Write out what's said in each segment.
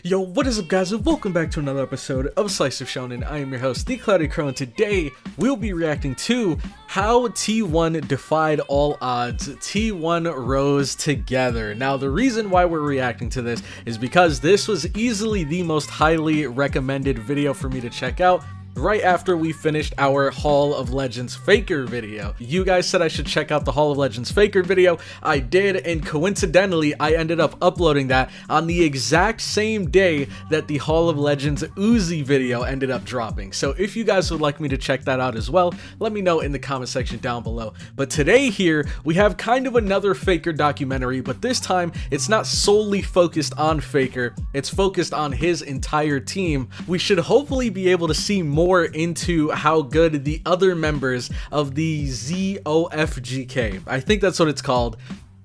Yo, what is up guys, and welcome back to another episode of Slice of Shonen. I am your host, the CloudyCrow, and today we'll be reacting to how T1 defied all odds. T1 rose together. Now, the reason why we're reacting to this is because this was easily the most highly recommended video for me to check out right after we finished our Hall of Legends Faker video. You guys said I should check out the Hall of Legends Faker video. I did, and coincidentally, I ended up uploading that on the exact same day that the Hall of Legends Uzi video ended up dropping. So if you guys would like me to check that out as well, let me know in the comment section down below. But today here, we have kind of another Faker documentary, but this time, it's not solely focused on Faker. It's focused on his entire team. We should hopefully be able to see more into how good the other members of the zofgk, I think that's what it's called,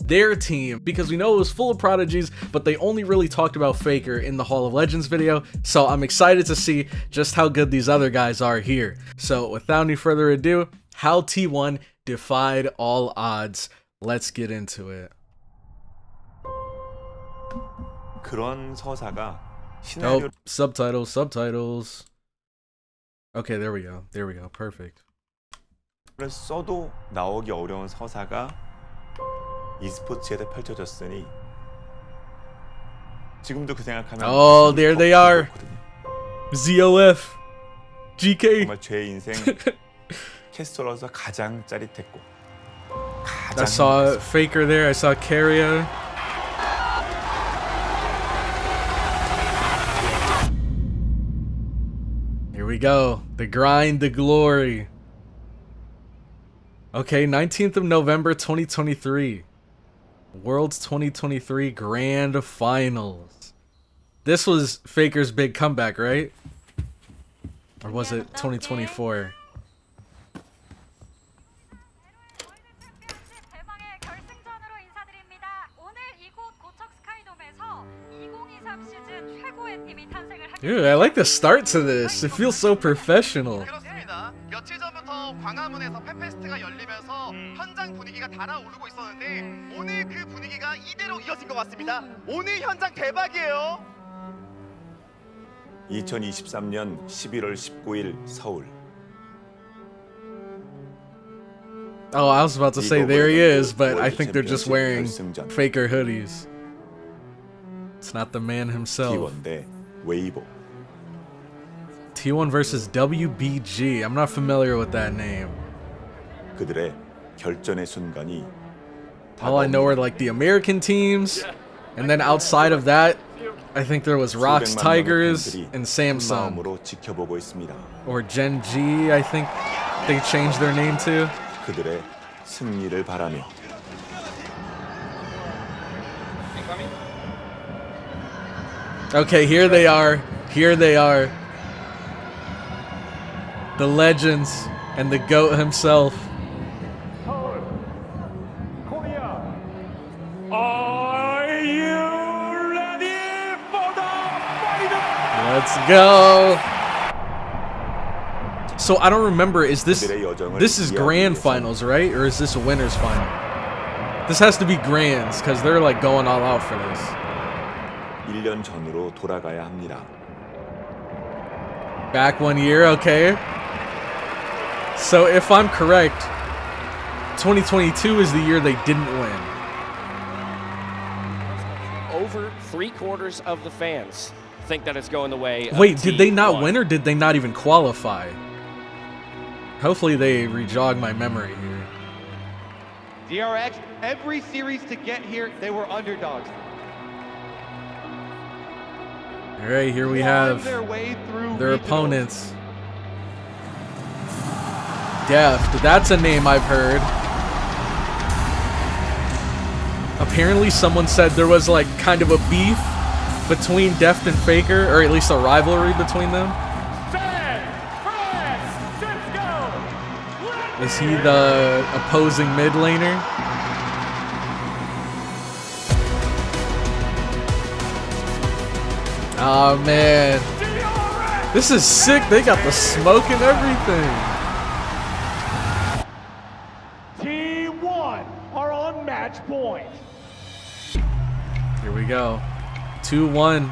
their team, because we know it was full of prodigies, but they only really talked about Faker in the Hall of Legends video, so I'm excited to see just how good these other guys are here. So without any further ado, how T1 defied all odds. Let's get into it. 그런 서사가 Oh, subtitles. Okay, there we go. Perfect. 써도 나오기 어려운 서사가 e스포츠에도 펼쳐졌으니 지금도 그 생각하면 Oh, there they are. ZOF GK. 정말 제 인생 캐스터로서 가장 짜릿했고 I saw Faker there. I saw Carrier. Here we go. The grind, the glory. Okay, 19th of November 2023. World's 2023 Grand Finals. This was Faker's big comeback, right? Or was it 2024? Dude, I like the start to this. It feels so professional. 그렇습니다. 며칠 전부터 광화문에서 팬페스트가 열리면서 현장 분위기가 달아오르고 있었는데 오늘 그 분위기가 이대로 이어진 것 같습니다. 오늘 현장 대박이에요. 2023년 11월 19일 서울. Oh, I was about to say there he is, but I think they're just wearing Faker hoodies. It's not the man himself. T1 대 웨이보. T1 versus WBG. I'm not familiar with that name. 그들의 결전의 순간이 All I know are like the American teams, and then outside of that, I think there was Rock's Tigers and Samsung. 지켜보고 있습니다. Or Gen G, I think they changed their name to. 그들의 승리를 바라며. Okay, here they are. The legends and the GOAT himself. Are you ready for the fight? Let's go. So I don't remember, is this is grand finals, right? Or is this a winners final? This has to be grands, because they're like going all out for this. 1년 전으로 돌아가야 합니다. Back 1 year, okay. So if I'm correct, 2022 is the year they didn't win. Over 3/4 of the fans think that it's going the way of Wait, did they not T1. win, or did they not even qualify? Hopefully they re-jog my memory here. DRX, every series to get here, they were underdogs. Alright, here we have their way through their regionals. opponents. Deft, that's a name I've heard. Apparently someone said there was like kind of a beef between Deft and Faker, or at least a rivalry between them. Is he the opposing mid laner? Oh man, this is sick. They got the smoke and everything. T1 are on match point. Here we go. 2-1.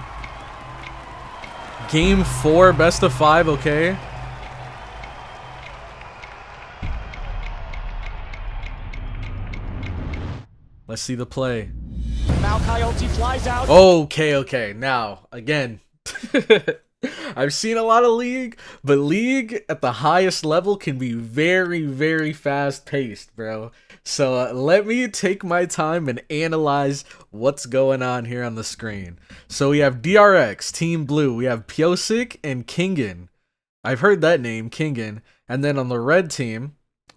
Game 4, best of 5, okay. Let's see the play. Malcoyote flies out. Okay. Now, again, I've seen a lot of League, but League at the highest level can be very, very fast paced, bro. So let me take my time and analyze what's going on here on the screen. So we have DRX, Team Blue. We have Piosik and Kingen. I've heard that name, Kingen. And then on the red team,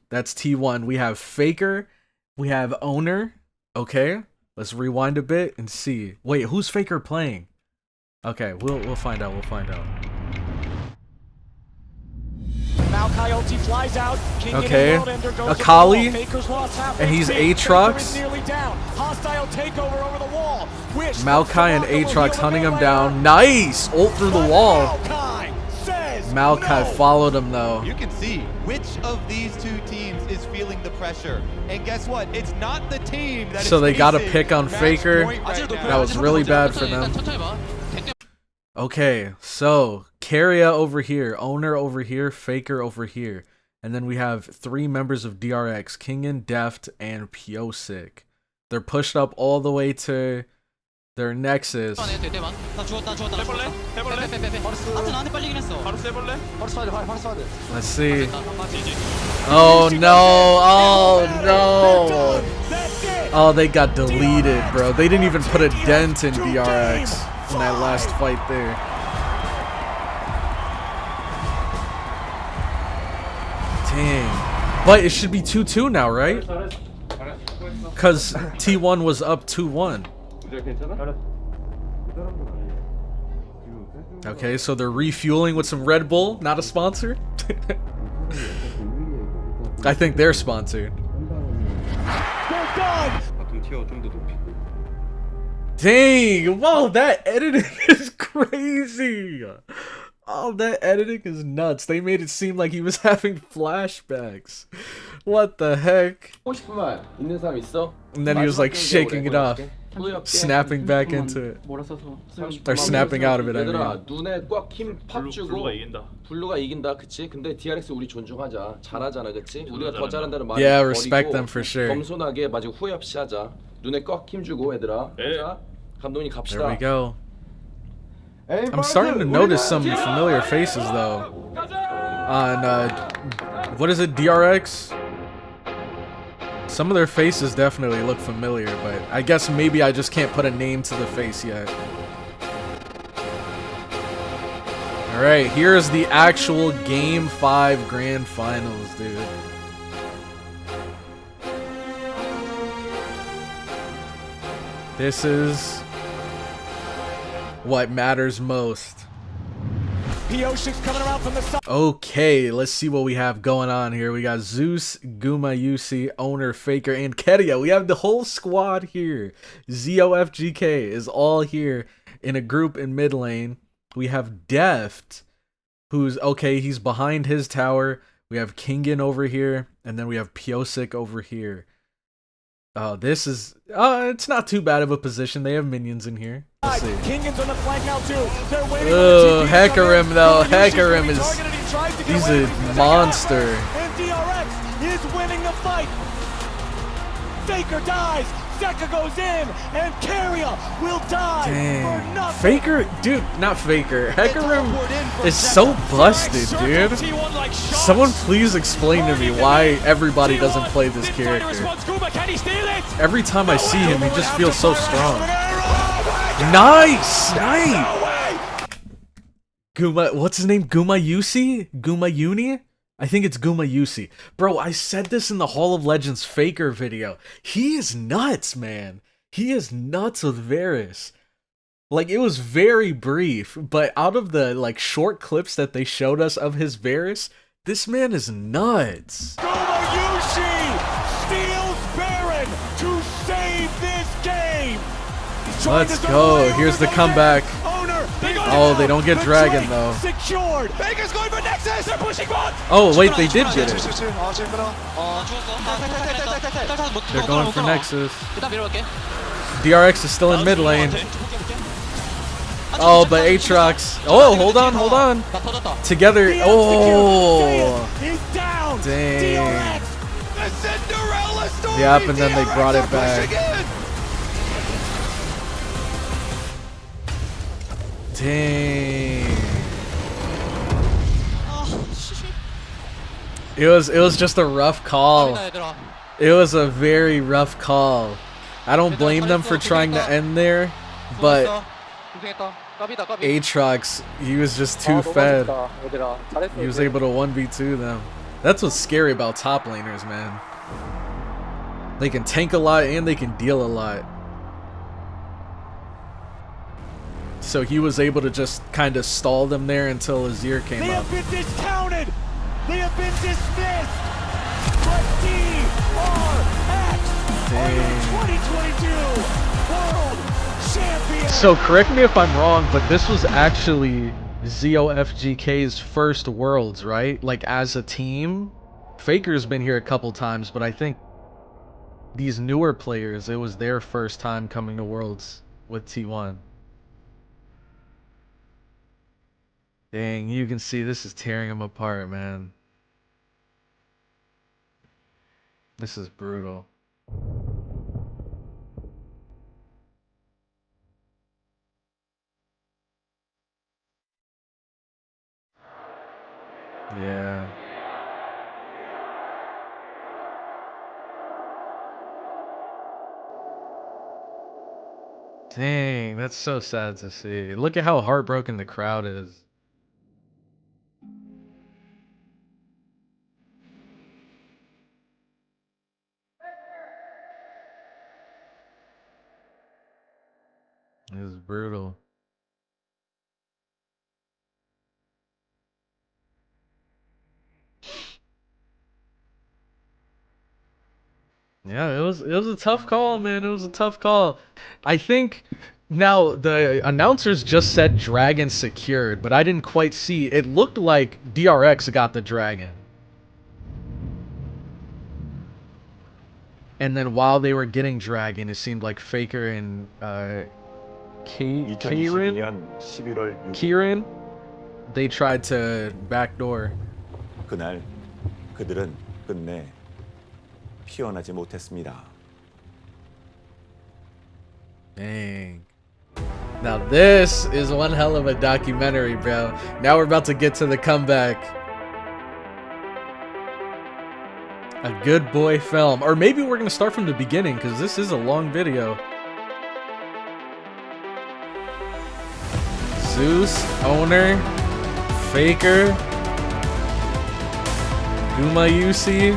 that's T1. We have Faker. We have Owner. Okay, let's rewind a bit and see. Wait, who's Faker playing? Okay, we'll find out. We'll find out. Malcoyote flies out. Okay, Akali, and he's Aatrox. Maokai and Aatrox hunting him down. Nice! Ult through the wall. Maokai followed him though. You can see which of these two teams is feeling the pressure. And guess what? It's not the team that So they got to facing pick on match Faker. point right now. That was really bad for them. Okay, so Keria over here, Owner over here, Faker over here. And then we have 3 members of DRX, Kingen, Deft, and Piosik. They're pushed up all the way to their Nexus. Let's see. Oh no, oh no. Oh, they got deleted, bro. They didn't even put a dent in DRX in that last fight there. Dang. But it should be 2-2 now, right? Because T1 was up 2-1. Okay, so they're refueling with some Red Bull, not a sponsor. I think they're sponsored. Dang, whoa, that editing is crazy. Oh, that editing is nuts. They made it seem like he was having flashbacks. What the heck? And then he was like shaking it off. Snapping back into it. Or snapping out of it, I mean. 눈에 꽉 힘 팍 주고 블루가 이긴다, 그치? 근데 DRX 우리 존중하자. 잘하잖아, 그치? 우리가 더 잘한다는 말을 Yeah, respect them for sure. 겸손하게 마저 후회 없이 하자. 눈에 꽉 힘 주고 얘들아. 자, 감독님 갑시다. There we go. I'm starting to notice some familiar faces though. On what is it, DRX? Some of their faces definitely look familiar, but I guess maybe I just can't put a name to the face yet. Alright, here's the actual Game 5 Grand Finals, dude. This is what matters most. Coming around from the side. Okay, let's see what we have going on here. We got Zeus, Gumayusi, Owner, Faker, and Keria. We have the whole squad here. Zofgk is all here in a group in mid lane. We have Deft, who's okay, he's behind his tower. We have Kingen over here, and then we have Piosik over here. This is it's not too bad of a position. They have minions in here. Let's see. Kingen's on the flank now too. They're waiting. Oh, Hecarim though. Hecarim is he's a monster. And DRX is winning the fight. Faker dies. Zeka goes in, and Keria will die for nothing. Faker, dude, not Faker. Hecarim is so busted, dude. Someone please explain to me why everybody doesn't play this character. Every time I see him, he just feels so strong. Nice! Nice! Guma, what's his name? Gumayusi? Gumayuni? I think it's Gumayusi. Bro, I said this in the Hall of Legends Faker video. He is nuts, man. He is nuts with Varus. Like, it was very brief, but out of the, like, short clips that they showed us of his Varus, this man is nuts. Gumayusi steals Baron to save this game. Let's go. Here's the comeback. Oh, they don't get Dragon though. Secured. Baker's going for Nexus. They're pushing one. Oh, wait, they did get it. They're going for Nexus. DRX is still in mid lane. Oh, but Aatrox. Oh, hold on, hold on. 나 터졌다. Together. Oh, He's down. dang. The Cinderella story. Yep, and then they brought it DRX are back. pushing in. Dang. It was just a rough call. 얘들아. It was a very rough call. I don't blame them for trying to end there, but 고생했다. 까비다 까비. Aatrox, he was just too fed. He was able to 1v2 them. That's what's scary about top laners, man. They can tank a lot and they can deal a lot. So he was able to just kind of stall them there until Azir came They up. have been discounted. They have been dismissed. But DRX are your 2022 World Champions. So correct me if I'm wrong, but this was actually zofgk's first Worlds, right? Like as a team. Faker's been here a couple times, but I think these newer players, it was their first time coming to Worlds with T1. Dang, you can see this is tearing them apart, man. This is brutal. Yeah. Dang, that's so sad to see. Look at how heartbroken the crowd is. It was brutal. Yeah, it was a tough call, man. It was a tough call. I think now the announcers just said dragon secured, but I didn't quite see. It looked like DRX got the dragon. And then while they were getting dragon, it seemed like Faker and Kieran, 2022년 11월 6일 Kieran, they tried to backdoor. 그날 그들은 끝내 피어나지 못했습니다. Dang. Now this is one hell of a documentary, bro. Now we're about to get to the comeback. A good boy film. Or maybe we're gonna start from the beginning, because this is a long video. Zeus, Owner, Faker, Gumayusi,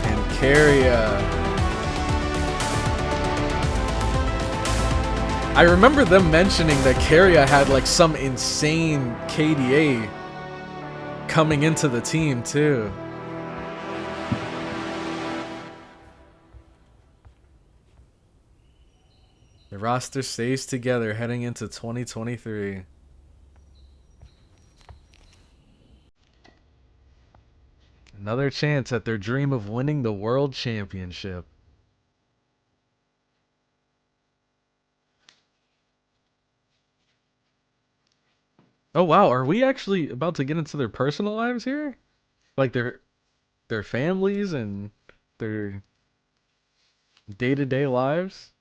and Keria. I remember them mentioning that Keria had like some insane KDA coming into the team too. The roster stays together heading into 2023. Another chance at their dream of winning the World Championship. Oh wow, are we actually about to get into their personal lives here? Like their families and their day-to-day lives?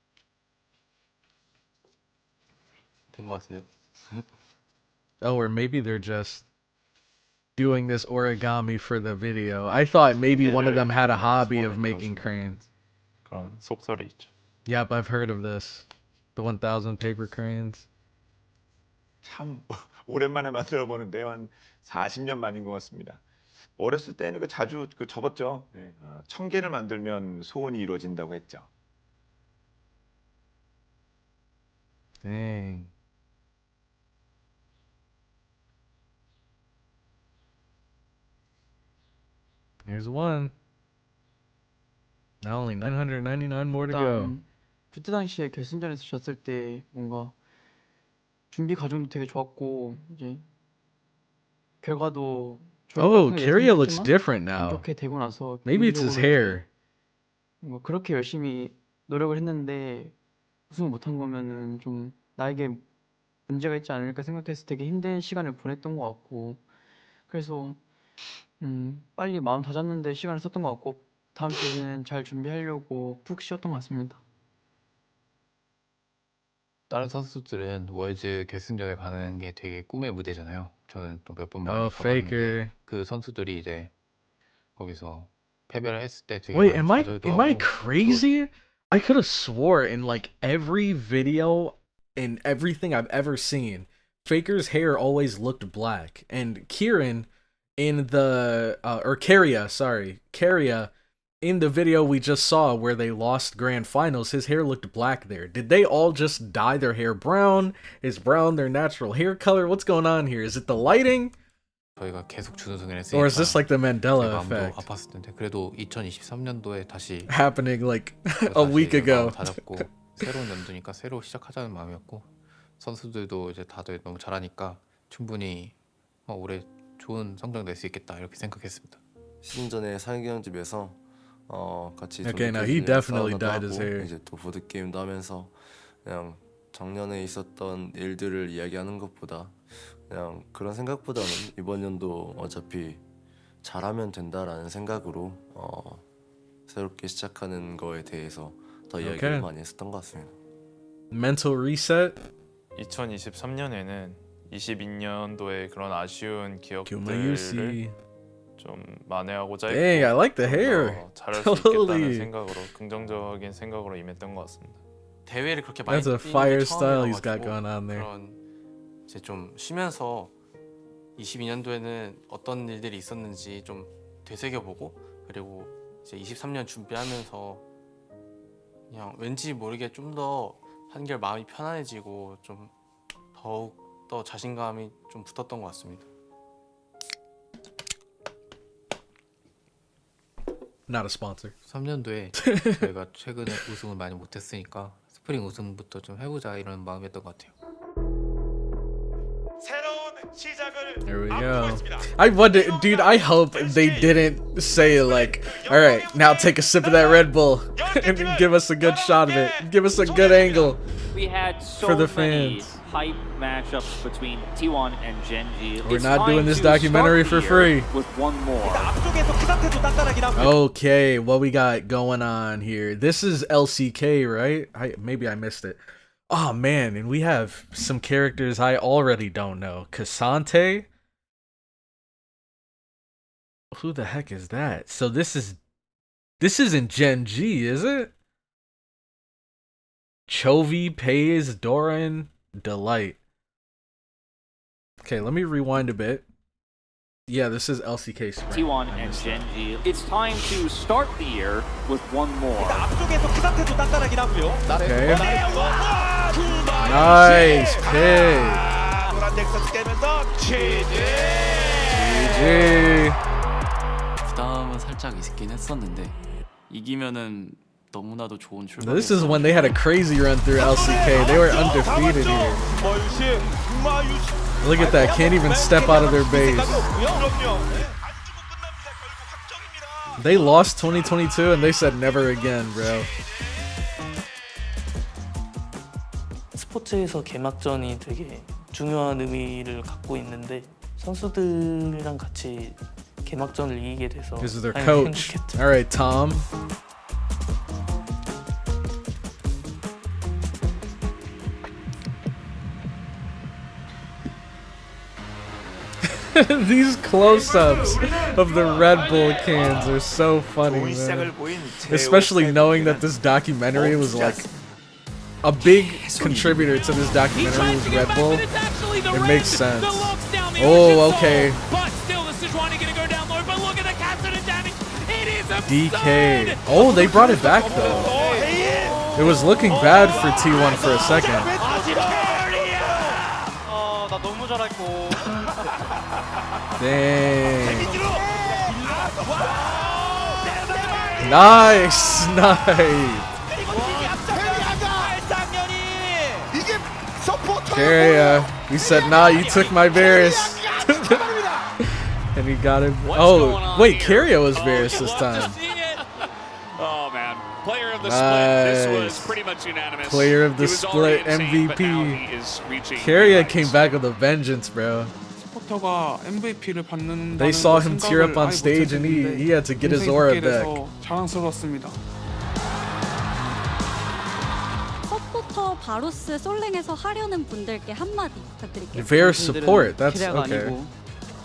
된 것 같은데요. Oh, or maybe they're just doing this origami for the video. I thought maybe one of them had a hobby of making cranes. 그런 속설이 있죠. Yep, I've heard of this. The 1000 paper cranes. 참 오랜만에 만들어 보는데요. 한 40년 만인 것 같습니다. 어렸을 때는 그 자주 그 접었죠. 1000개를 만들면 소원이 이루어진다고 했죠. Dang. Here's one. Now only 999 more to go. 그때 당시에 결승전에서 졌을 때 뭔가 준비 과정도 되게 좋았고 이제 결과도 Oh, Keria looks different now. 좋게 되고 나서 Maybe it's his hair. 그렇게 열심히 노력을 했는데 우승을 못한 거면은 좀 나에게 문제가 있지 않을까 생각해서 되게 힘든 시간을 보냈던 것 같고 그래서 빨리 마음 다잡는데 시간을 썼던 것 같고 다음 시즌은 잘 준비하려고 푹 쉬었던 것 같습니다. 다른 선수들은 월즈 결승전에 가는 게 되게 꿈의 무대잖아요. 저는 또 몇 번 많이 Oh, 가봤는데 Faker. 그 선수들이 이제 거기서 패배를 했을 때 되게 Wait, 많이 좌절도 am I 하고 crazy? I could have swore in like every video in everything I've ever seen, Faker's hair always looked black, and Kieran in the or Carria in the video we just saw where they lost grand finals, his hair looked black there. Did they all just dye their hair brown? Is brown their natural hair color? What's going on here? Is it the lighting? 저희가 계속 준우승을 했으니까 Or is this like the 제 Mandela 마음도 effect 아팠을 텐데 그래도 2023년도에 다시 happening like 또 a week 다시 ago? 마음 다잡고 새로운 연도니까 새로 시작하자는 마음이었고 선수들도 이제 다들 너무 잘하니까 충분히 올해 좋은 성적 낼 수 있겠다 이렇게 생각했습니다. 시즌 전에 상경집에서 같이 Okay, now 전북 he 팬들이랑 definitely 사우나도 dyed his 하고 hair. 이제 또 보드 게임도 하면서 그냥 작년에 있었던 일들을 이야기하는 것보다 그냥 그런 생각보다는 이번 연도 어차피 잘하면 된다라는 생각으로 새롭게 시작하는 거에 대해서 더 이야기를 Okay. 많이 했었던 것 같습니다. Mental reset? 2023년에는 22년도의 그런 아쉬운 기억들을 Gumayusi. 좀 만회하고자 Dang, I like the 좀 hair. 더 잘할 수 Totally. 있겠다는 생각으로 긍정적인 생각으로 임했던 것 같습니다. 대회를 그렇게 많이 That's a 뛰는 게 fire style he's got 처음이라가지고 going on there. 그런 이제 좀 쉬면서 22년도에는 어떤 일들이 있었는지 좀 되새겨보고 그리고 이제 23년 준비하면서 그냥 왠지 모르게 좀 더 한결 마음이 편안해지고 좀 더욱 더 자신감이 좀 붙었던 것 같습니다. Not a sponsor. 3년도에 저희가 최근에 우승을 많이 못했으니까 스프링 우승부터 좀 해보자 이런 마음이었던 것 같아요. 새로운 시작을 There we go. 앞두고 있습니다. I wonder, dude, I hope they didn't say like, all right, now take a sip of that Red Bull and give us a good shot of it. Give us a good angle We had so for the many fans. hype matchups between T1 and Genji. We're It's not time doing this to start documentary the for year free. with one more. 앞쪽에서 그 상태도 단단하긴 하고요. Okay, what we got going on here? This is LCK, right? Maybe I missed it. Oh man, and we have some characters I already don't know. Cassante? Who the heck is that? So this isn't Gen G, is it? Chovy, Pays, Doran, Delight. Okay, let me rewind a bit. Yeah, this is LCK Spring. T1 and Genji. It's time to start the year with one more. 앞쪽에서 그 상태도 단단하긴 하고요. Okay. Nice pick. 노란 넥서스 깨면서 GG. GG. 부담은 살짝 있긴 했었는데 이기면은 너무나도 좋은 출발. This is when they had a crazy run through LCK. They were undefeated here. Look at that. Can't even step out of their base. They lost 2022 and they said never again, bro. 스포츠에서 개막전이 되게 중요한 의미를 갖고 있는데 선수들이랑 같이 개막전을 이기게 돼서 This is their 당연히 coach. 행복했죠. All right, Tom. These close-ups of the Red Bull cans are so funny, man. Especially knowing that this documentary was like a big contributor to this documentary was Red Bull. It makes sense. Oh, okay. DK. Oh, they brought it back though. It was looking bad for T1 for a second. 나 너무 잘했고. Dang. Nice, nice. Carrier, he said, nah, you took my Varus. And he got him. Oh, wait, Carrier was Varus this time. Oh man, player of the the split. This was Nice. pretty much unanimous. Player of the He was already split insane, but now MVP. he is reaching Carrier heights. came back with a vengeance, bro. 포터가 MVP를 받는 They saw him tear up on stage and he had to get his aura back. 자랑스러웠습니다. 서포터 바로스 솔랭에서 하려는 분들께 한마디 부탁드릴게요. Fair support. That's 기대가 okay. 아니고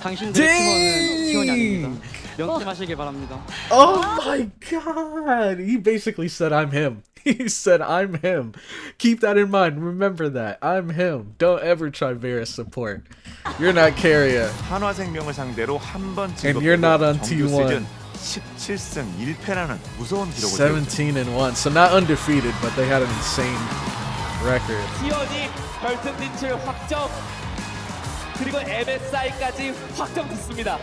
당신들의 팀원은 팀원이 아닙니다. 명심하시길 바랍니다. Oh my god! He basically said, I'm him. He said, I'm him. Keep that in mind. Remember that. I'm him. Don't ever try Varus support. You're not Carrier. 한화생명을 상대로 한번 And you're not on 정규 T1. 시즌 17승 1패라는 무서운 기록을 17-1. So not undefeated, but they had an insane record. T1이 결승 진출 확정. 그리고 MSI까지 확정됐습니다.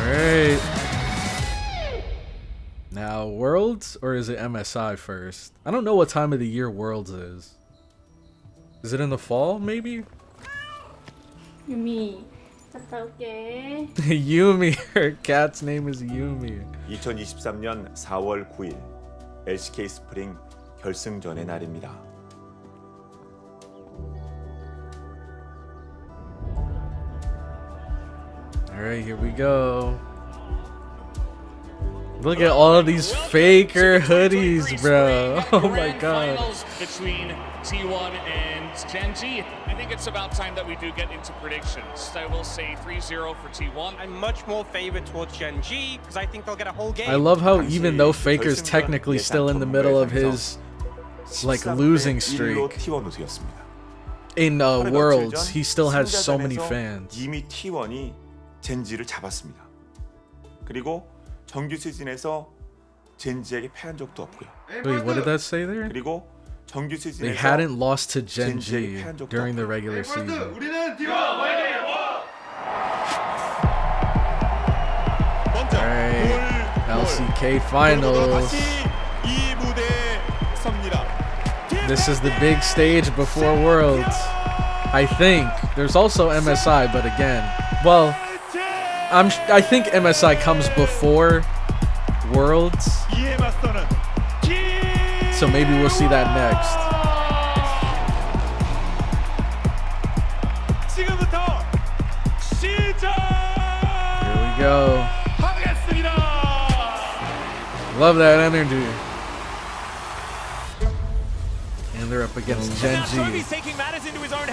Alright. Now, Worlds, or is it MSI first? I don't know what time of the year Worlds is. Is it in the fall, maybe? 유미, 갔다 올게. Yumi. Her cat's name is Yumi. 2023년 4월 9일 LCK 스프링 결승전의 날입니다. Alright, here we go. Look at all of these faker hoodies, bro. Oh my god. Finals between T1 and Genji. I think it's about time that we do get into predictions. I will say 3-0 for T1. I'm much more favored towards Genji because I think they'll get a whole game. I love how even though Faker's technically still in the middle of his like losing streak, T1 우승이었습니다. in Worlds, he still has so many fans. 이미 T1이 젠지를 잡았습니다. 그리고 정규 시즌에서 젠지에게 패한 적도 없고요. Wait, what did that say there? 그리고 정규 They 시즌에서 hadn't lost to Genji 젠지에게 패한 적도 during the 없고요. regular season. Alright, LCK finals. 이 무대에 섭니다. This is the big stage before Worlds. I think there's also MSI, but again, well, I think MSI comes before Worlds, 이에 맞서는 so maybe we'll see that next. 지금부터 시작. Here we go. 하겠습니다. Love that energy. And they're up against Genji.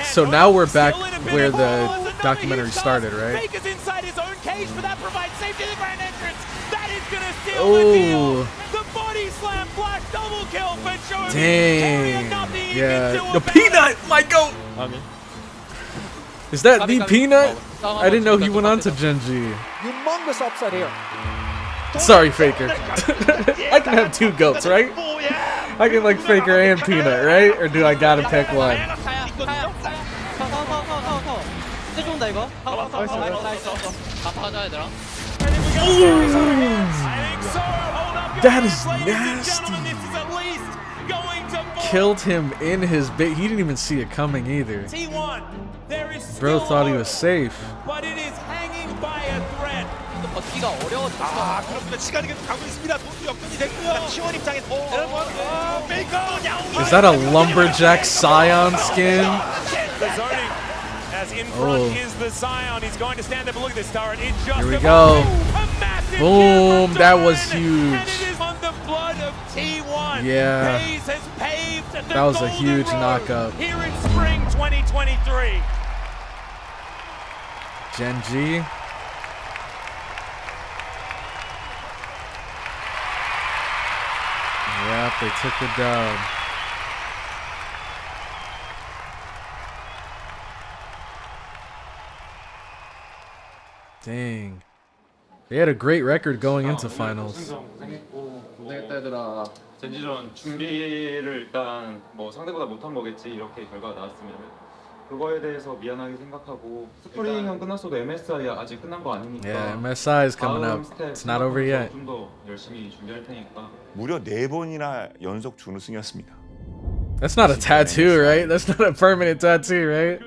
So now we're back where the documentary started, right? Faker's inside his own cage, but that provides safety to the grand entrance. That is gonna seal the deal. The body slam flash double kill for Shomi. Dang. Yeah. The peanut, my goat. Is that the peanut? I didn't know he went on to Genji. Humongous upset here. Sorry, Faker. I can have two goats, right? I can like Faker and Peanut, right? Or do I gotta pick one? That is nasty. Killed him in his bait. He didn't even see it coming either. Bro thought he was safe. But it is hanging by a thread. 버티기가 어려웠죠. 아, 그렇습니다. 시간이 계속 가고 있습니다. 돈도 역전이 됐고요. T1 입장에서 페이커 야옹. Is that a lumberjack Scion skin? The zoning, as in front Oh. is the Zion. He's going to stand up and look at this turret. It just Here we go. Boom, that was huge. on the blood of T1. Yeah. Hayes has paved the That was a golden huge road knockup. Here in spring 2023. Genji. Yep, they took the dub. Dang. They had a great record going into finals. 고생했다 얘들아. 젠지전 준비를 일단 뭐 상대보다 못한 거겠지 이렇게 결과가 나왔으면 그거에 대해서 미안하게 생각하고 스프링은 끝났어도 MSI 아직 끝난 거 아니니까. Yeah, MSI is coming up. It's not over yet. 좀더 열심히 준비할 테니까. 무려 4번이나 연속 준우승이었습니다. That's not a tattoo, right? That's not a permanent tattoo, right?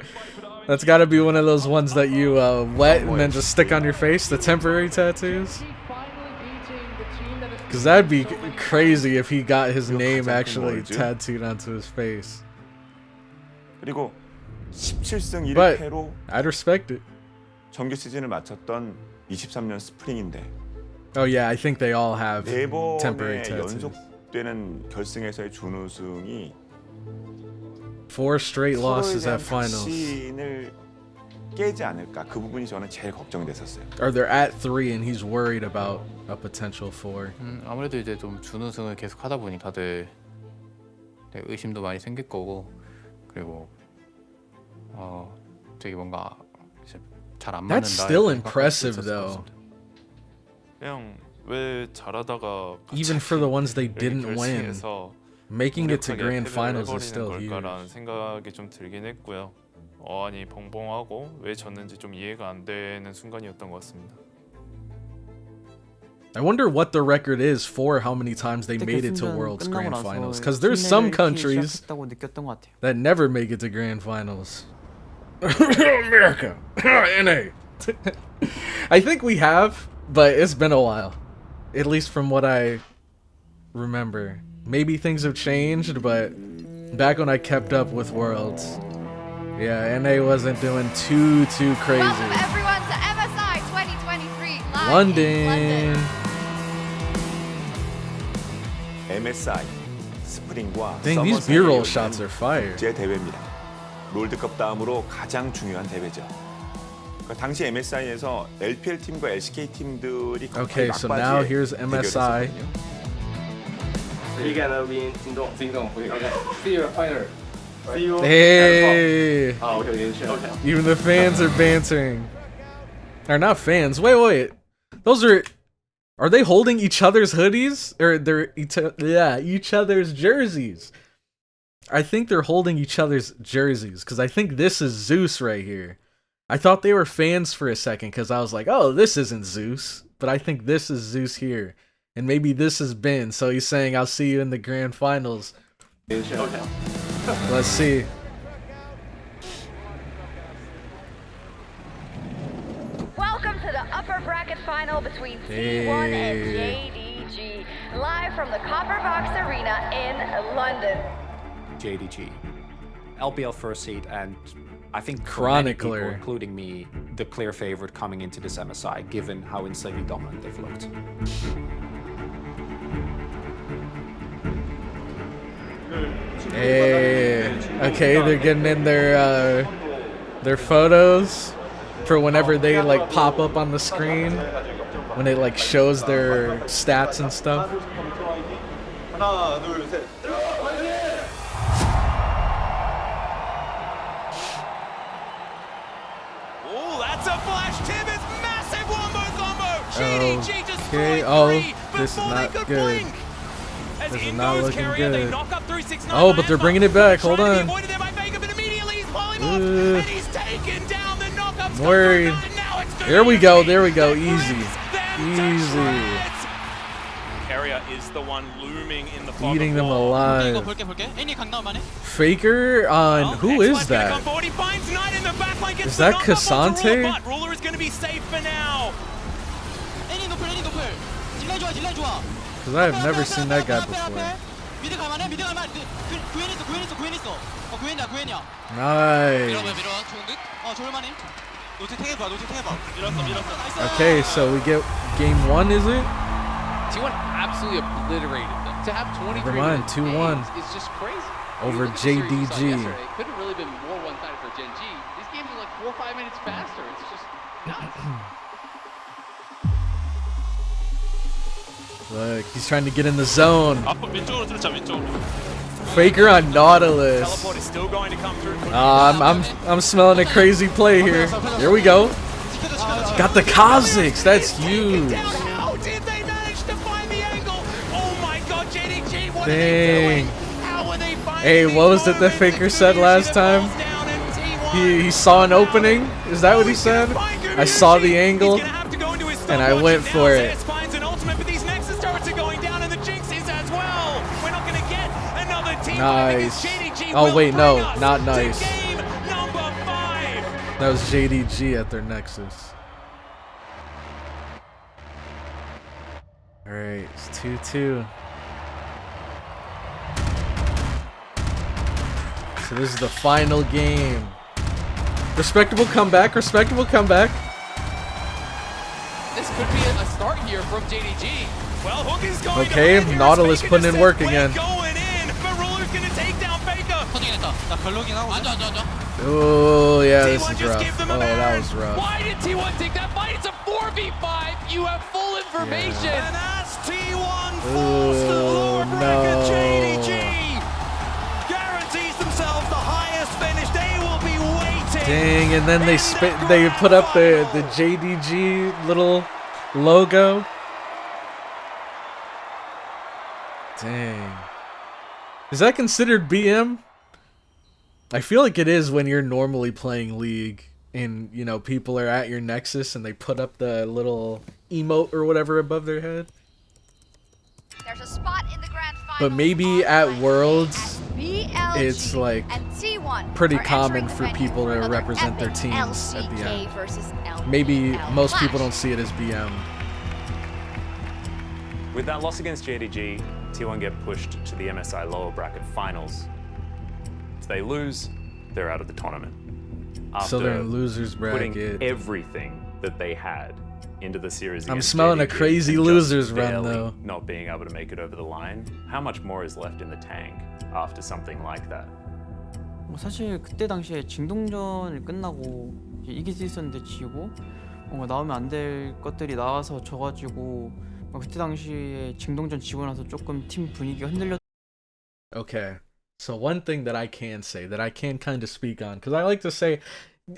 That's got to be one of those ones that you wet and then just stick on your face, the temporary tattoos. Finally beating the team that has Because that'd be crazy if he got his name 가장 큰 actually 월드. tattooed onto his face. 그리고 17승 But 1패로 I'd respect it. 정규 시즌을 마쳤던 23년 스프링인데 Oh yeah, I think they all have 네 temporary 번의 tattoos. 연속되는 결승에서의 준우승이 4 straight 서로에 losses 대한 at finals. 확신을 깨지 않을까 그 부분이 저는 제일 걱정됐었어요. Or they're at 3 and he's worried about a potential 4. 아무래도 이제 좀 준우승을 계속 하다 보니 다들 의심도 많이 생길 거고 그리고 되게 뭔가 잘 안 맞는다. That's still impressive though. 그냥 왜 잘하다가 Even for the ones they 이렇게 didn't win, 결승에서 making it to 무력하게 grand 패배를 finals is still 해버리는 huge. 걸까라는 생각이 좀 들긴 했고요. 어안이 벙벙하고 왜 졌는지 좀 이해가 안 되는 순간이었던 것 같습니다. I wonder what the record is for how many times they made it to World's Grand Finals. Because there's some countries that never make it to Grand Finals. America, NA. I think we have, but it's been a while. At least from what I remember. Maybe things have changed, but back when I kept up with Worlds, yeah, NA wasn't doing too crazy. Welcome everyone to MSI 2023 live London. in London. MSI 스프링과 Dang, these B-roll shots are fire. 국제 대회입니다. 롤드컵 다음으로 가장 중요한 대회죠. 그러니까 당시 MSI에서 LPL 팀과 LCK 팀들이 Okay, so now here's MSI. Hey! Even the fans are bantering. Or not fans. Wait. Those are they holding each other's hoodies? Or they're each other's jerseys. I think they're holding each other's jerseys because I think this is Zeus right here. I thought they were fans for a second because I was like, oh, this isn't Zeus. But I think this is Zeus here. And maybe this is Ben. So he's saying, I'll see you in the grand finals. Let's see. Welcome to the upper bracket final between T1 and JDG, live from the Copper Box Arena in London. JDG, LPL first seed, and I think for many people, Chronicler, including me, the clear favorite coming into this MSI, given how insanely dominant they've looked. Hey, okay, they're getting in their photos for whenever they like pop up on the screen when it like shows their stats and stuff. Oh, that's a flash. Tibbetts, massive wombo combo. GDG Okay, destroyed oh, three this is before not they could good. blink. As This is in not goes looking Carrier, they good. knock up 369. Oh, but they're bringing it back. Hold on. Avoided there by Vega, but immediately he's pulling off, and he's taken down. The knockups I'm worried. There we go. Easy. Carrier is the one looming in the fog Eating of them war. alive. Faker on who is that? Is that Cassante? But Ruler is going to be safe for now. Because I have never seen that guy before. Nice. Okay, so we get game 1, is it? T1 absolutely obliterated them. To have 23 Never mind, 2-1. is just crazy. Over Look at the series we saw JDG. yesterday. It could have really been more one-sided for Gen G. These games are like 4 or 5 minutes faster. It's just nuts. Look, he's trying to get in the zone. 왼쪽으로 뚫자, 왼쪽으로. Faker on Nautilus. Teleport is still going to come through. I'm smelling a crazy play here. Here we go. Got the Kazakhs. That's huge. How did they manage to find the angle? Oh my god, JDG, what Dang. Hey, what was it that Faker said last time? He saw an opening? Is that what he said? I saw the angle and I went for it. finds an ultimate, but these Nexus turrets are going down, and the Jinx is as well. We're not going to get another team. Nice. Oh wait, no, not nice. That was JDG at their Nexus. All right, it's 2-2. So this is the final game. Respectable comeback. Respectable comeback. This could be a start here from JDG. Well, Hook is going Okay, Nautilus putting in work again. going in, but Roller's gonna take down Faker. Oh yeah, this is rough. Oh, that was rough. Why did T1 take that fight? It's a 4v5. You have full information. And as T1 Oh falls to the lower bracket, no. JDG guarantees themselves the highest finish. They will be waiting. Dang, and then they put up the JDG little logo. Dang. Is that considered BM? I feel like it is when you're normally playing League and, you know, people are at your Nexus and they put up the little emote or whatever above their head. There's a spot in the grand final. But maybe at Worlds, BLG it's like and T1 pretty are common entering the for venue people for to another represent their epic teams at the LCK end. versus Maybe LPL most people clash. don't see it as BM. With that loss against JDG, T1 get pushed to the MSI lower bracket finals. If they lose, they're out of the tournament. So they're in After losers bracket. putting everything that they had into the series. I'm against smelling a JDG crazy and just losers run, barely though. Not being able to make it over the line. How much more is left in the tank after something like that? 뭐 사실 그때 당시에 징동전을 끝나고 이제 이길 수 있었는데 지고 뭔가 나오면 안 될 것들이 나와서 져가지고 그때 당시에 징동전 지고 나서 조금 팀 분위기가 흔들렸. Okay, so one thing that I can say, that I can kind of speak on, because I like to say,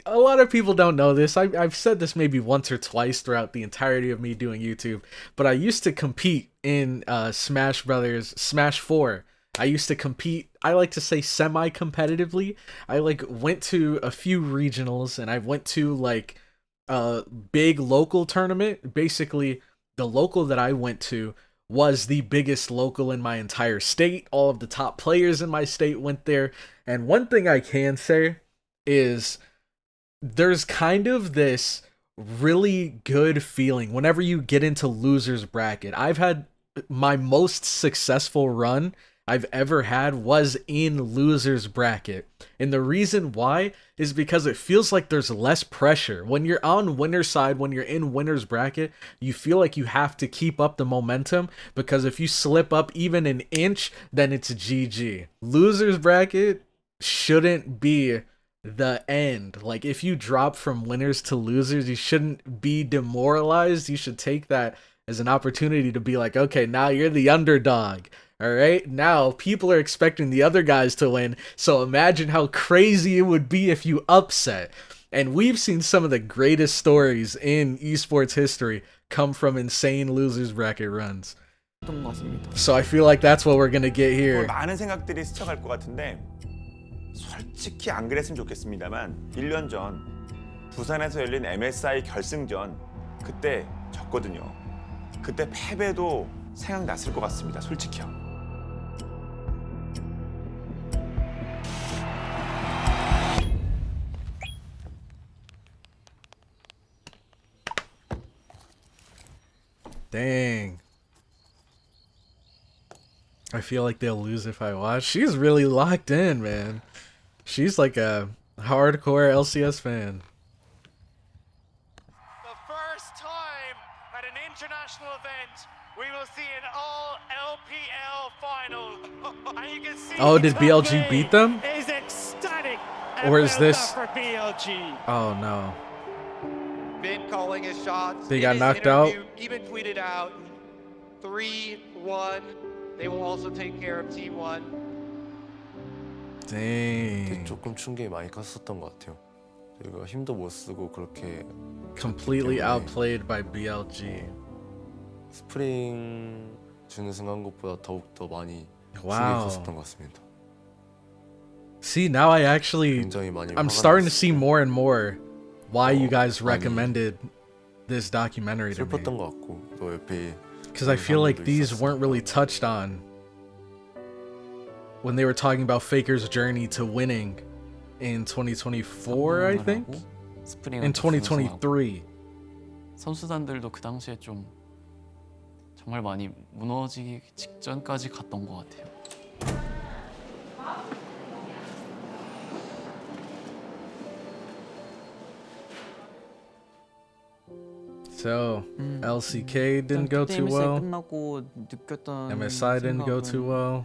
a lot of people don't know this. I've said this maybe once or twice throughout the entirety of me doing YouTube, but I used to compete in Smash Brothers, Smash 4. I used to compete, I like to say semi-competitively. I like went to a few regionals and I went to like a big local tournament. Basically, the local that I went to was the biggest local in my entire state. All of the top players in my state went there. And one thing I can say is there's kind of this really good feeling whenever you get into losers bracket. I've had my most successful run I've ever had was in losers bracket. And the reason why is because it feels like there's less pressure. When you're on winner's side, when you're in winner's bracket, you feel like you have to keep up the momentum, because if you slip up even an inch, then it's GG. Losers bracket shouldn't be the end. Like, if you drop from winners to losers, you shouldn't be demoralized. You should take that as an opportunity to be like, okay, now you're the underdog. All right, now people are expecting the other guys to win, so imagine how crazy it would be if you upset. And we've seen some of the greatest stories in esports history come from insane losers bracket runs. So I feel like that's what we're gonna get here. 많은 생각들이 스쳐갈 것 같은데 솔직히 안 그랬으면 좋겠습니다만 1년 전 부산에서 열린 MSI 결승전 그때 졌거든요. 그때 패배도 생각났을 것 같습니다. 솔직히요. Dang. I feel like they'll lose if I watch. She's really locked in, man. She's like a hardcore LCS fan. The first time at an international event, we will see an all LPL final. And you can see Oh, did BLG beat them? is ecstatic. Or is this? For BLG. Oh no. Been calling his shots. They In got his knocked out? interview, Even tweeted out 3-1. They will also take care of T1. Dang. 조금 충격이 많이 컸었던 것 같아요. 저희가 힘도 못 쓰고 그렇게 Completely outplayed by BLG. 스프링 주는 순간 것보다 더욱 더 많이 Wow. 충격이 컸었던 것 같습니다. See, now I actually, I'm starting to see more and more why you guys recommended this documentary to me. 슬펐던 것 같고 또 옆에 Because I feel like these weren't really touched on when they were talking about Faker's journey to winning in 2024, I think? In 2023. 선수단들도 그 당시에 좀 정말 많이 무너지기 직전까지 갔던 것 같아요. So LCK didn't go too well. 끝나고 느꼈던 MSI didn't go too well.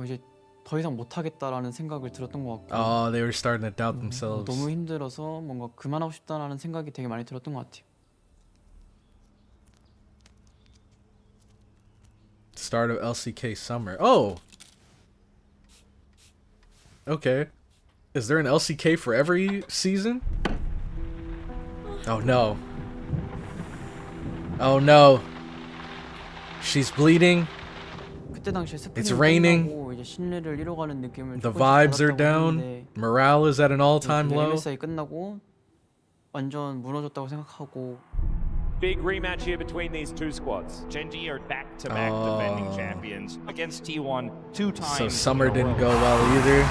이제 더 이상 못 하겠다라는 생각을 들었던 것 같고. Oh, they were starting to doubt themselves. 너무 힘들어서 뭔가 그만하고 싶다라는 생각이 되게 많이 들었던 것 같아요. Start of LCK summer. Oh. Okay. Is there an LCK for every season? Oh no. Oh no. She's bleeding. 그때 당시에 It's raining. 끝나고 이제 신뢰를 잃어가는 느낌을 The 조금씩 vibes are 받았다고 down. 했는데 Morale is at an all-time low. MSI 끝나고 완전 무너졌다고 생각하고. Big rematch here between these two squads. Genji are back-to-back defending champions against T1 two times. So summer didn't go well either.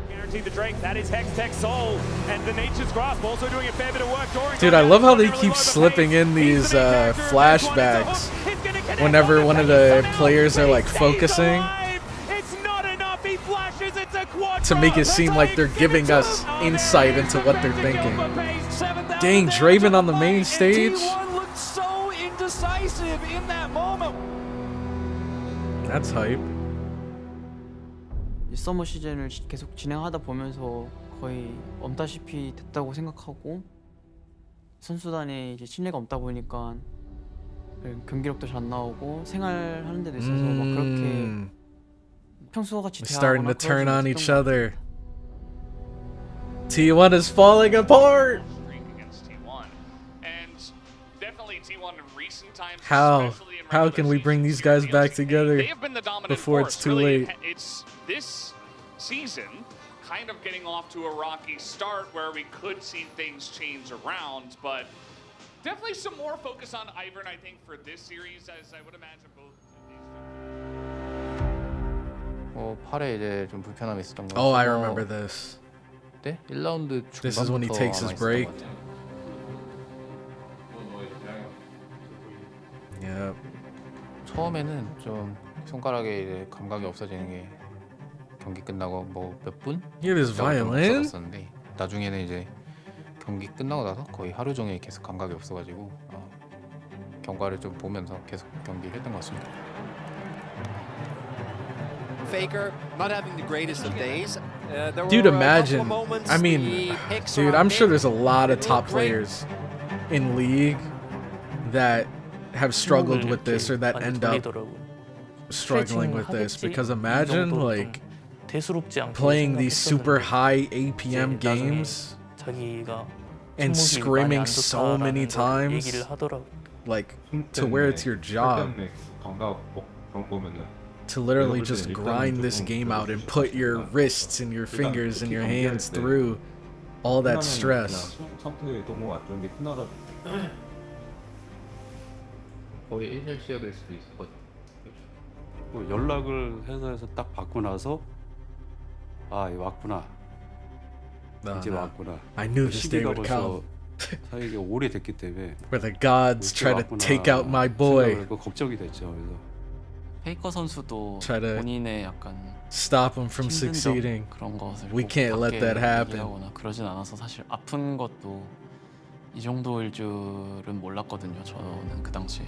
Guaranteed the Drake, that is Hex Tech Soul, and the Nature's Grasp also doing a fair bit of work. Dude, I love how they keep slipping in these flashbacks whenever one of the players are like focusing to make it seem like they're giving us insight into what they're thinking. Dang, Draven on the main stage? T1 looked so indecisive in that moment. That's hype. 이 서머 시즌을 계속 진행하다 보면서 거의 엄다시피 됐다고 생각하고 선수단에 이제 신뢰가 없다 보니까 경기력도 잘 안 나오고 생활하는 데도 있어서 막 그렇게 평소와 같이 Starting to 대화하거나 turn on 그러지 each 못했던 것 other. T1 is falling apart. How can we bring these guys back together before it's too late? It's this season kind of getting off to a rocky start where we could see things change around, but definitely some more focus on Ivern, I think, for this series, as I would imagine both. 팔에 이제 좀 불편함이 있었던 거. Oh, I remember this. 네? 1라운드 This is when he takes his break. Yep. 처음에는 좀 손가락에 이제 감각이 없어지는 게 경기 끝나고 뭐 몇 분? Hear this violin? 없었는데 나중에는 이제 경기 끝나고 나서 거의 하루 종일 계속 감각이 없어가지고 경과를 좀 보면서 계속 경기를 했던 것 같습니다. Faker not having the greatest of days. Dude, imagine. I mean, dude, I'm sure there's a lot of top players in League that have struggled with this or that end up struggling with this, because imagine like playing these super high APM games and screaming so many times, like to where it's your job to literally just grind this game out and put your wrists and your fingers and your hands through all that stress. 거의 1년 시작될 수도 있었거든요. 연락을 회사에서 딱 받고 나서 왔구나. 이제 왔구나. I knew this day would come. 사이가 오래됐기 때문에 Where the gods try to take out my boy. 걱정이 됐죠. 그래서 페이커 선수도 Try to 본인의 약간 stop him from 힘든 점 succeeding. 그런 것을 We can't let that happen. 얘기하거나 그러진 않아서 사실 아픈 것도 이 정도일 줄은 몰랐거든요. 저는 그 당시에.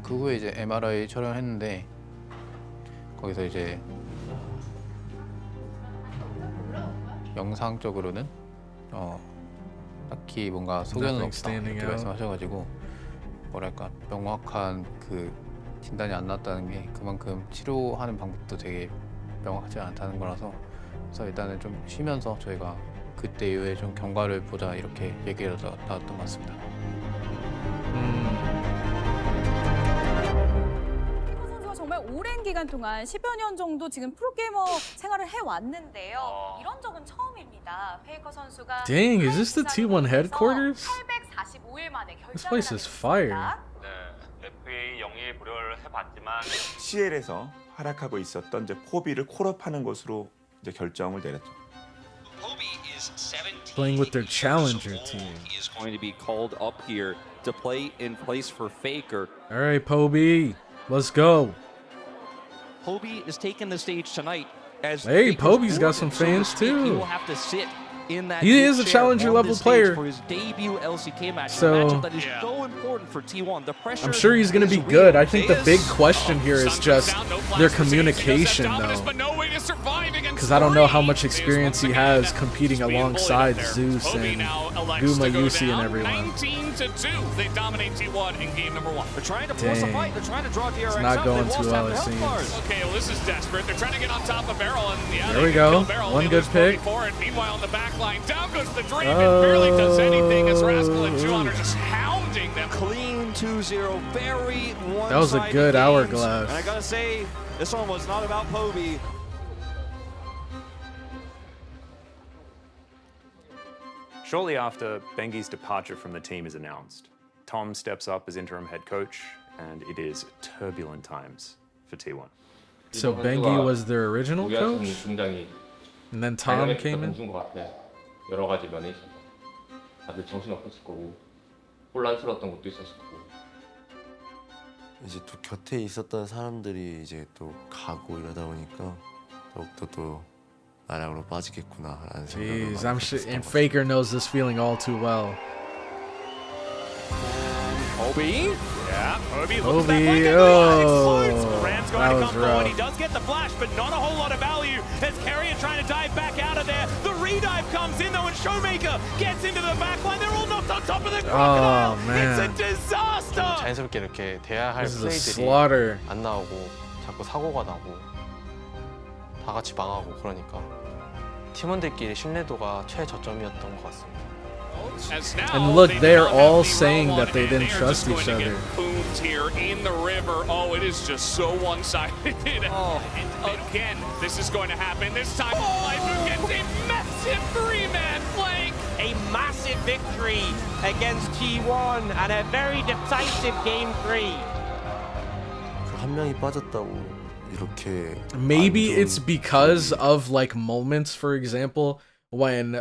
그 후에 이제 MRI 촬영을 했는데 거기서 이제 영상적으로는 딱히 뭔가 소견은 없다 이렇게 말씀하셔가지고 뭐랄까 명확한 그 진단이 안 났다는 게 그만큼 치료하는 방법도 되게 명확하지 않다는 거라서 그래서 일단은 좀 쉬면서 저희가 그때 이후에 좀 경과를 보자 이렇게 얘기를 나왔던 것 같습니다. 선수가 정말 오랜 기간 동안 10여 년 정도 지금 프로게이머 생활을 해왔는데요. 이런 적은 처음입니다. 페이커 선수가 Dang, is this the T1 headquarters? 845일 만에 This place is fire. FA 영예 고려를 해봤지만 CL에서 활약하고 있었던 이제 포비를 콜업하는 것으로 이제 결정을 내렸죠. Kobe is 17 playing with their challenger team. Is going to be called up here to play in place for Faker. All right, Poby, let's go. Poby is taking the stage tonight. As Hey, Faker's Poby's got some organ, so to fans speak. He too. will have to sit in that He is a chair challenger on level this stage player. for his debut LCK match. So- a matchup that is so important for T1. The pressure I'm sure he's going to be is good. real. I think the big question here is just their communication, though. Because I don't know how much experience he has competing alongside Zeus and Guma, Yusi, and everyone. 19-2, they dominate T1 in game number 1. They're trying to force a fight. They're trying to draw DRX It's not up. going They've too lost well, half it their health seems. bars. Okay, well, this is desperate. They're trying to get on top of Beryl, and yeah, There they we can go. kill Beryl. One They good lose pick. for it. Meanwhile, in the back line, down goes the Dream, and barely does anything as Rascal and Juan are just hounding them. Clean 2-0. Very one-sided That was a good games. hourglass. And I gotta say, this one was not about Poby. Shortly after, Bengi's departure from the team is announced. Tom steps up as interim head coach, and it is turbulent times for T1. So Bengi was their original coach? And then Tom came in? 여러 가지 면에 있어서 다들 정신없었을 거고 혼란스러웠던 것도 있었을 거고 이제 또 곁에 있었던 사람들이 이제 또 가고 이러다 보니까 더욱더 또 나락으로 빠지겠구나라는 생각을 Jeez, 많이 I'm sure, 했었던 and 것 같아요. Faker knows this feeling all too well. Poby? Yeah, Poby looks back Obi, like a explodes. Ram's that going to was come forward. He rough. does get the flash, but not a whole lot of value. As Carrier trying to dive back out of there. The redive comes in though, and Showmaker gets into the backline. They're all knocked on top of the crocodile. man. It's a disaster. 자연스럽게 이렇게 돼야 할 This is a 플레이들이 slaughter. 안 나오고 자꾸 사고가 나고 다 같이 망하고 그러니까 팀원들끼리 신뢰도가 최저점이었던 것 같습니다. And look, they're all saying that they didn't trust each other. Boomed here in the river. Oh, it is just so one-sided. Oh. And again, this is going to happen. This time, Lifu gets a massive three-man flank. A massive victory against T1 and a very decisive game 3. 그 한 명이 빠졌다고 이렇게 Maybe 안 좋은 it's because of like moments, for example, when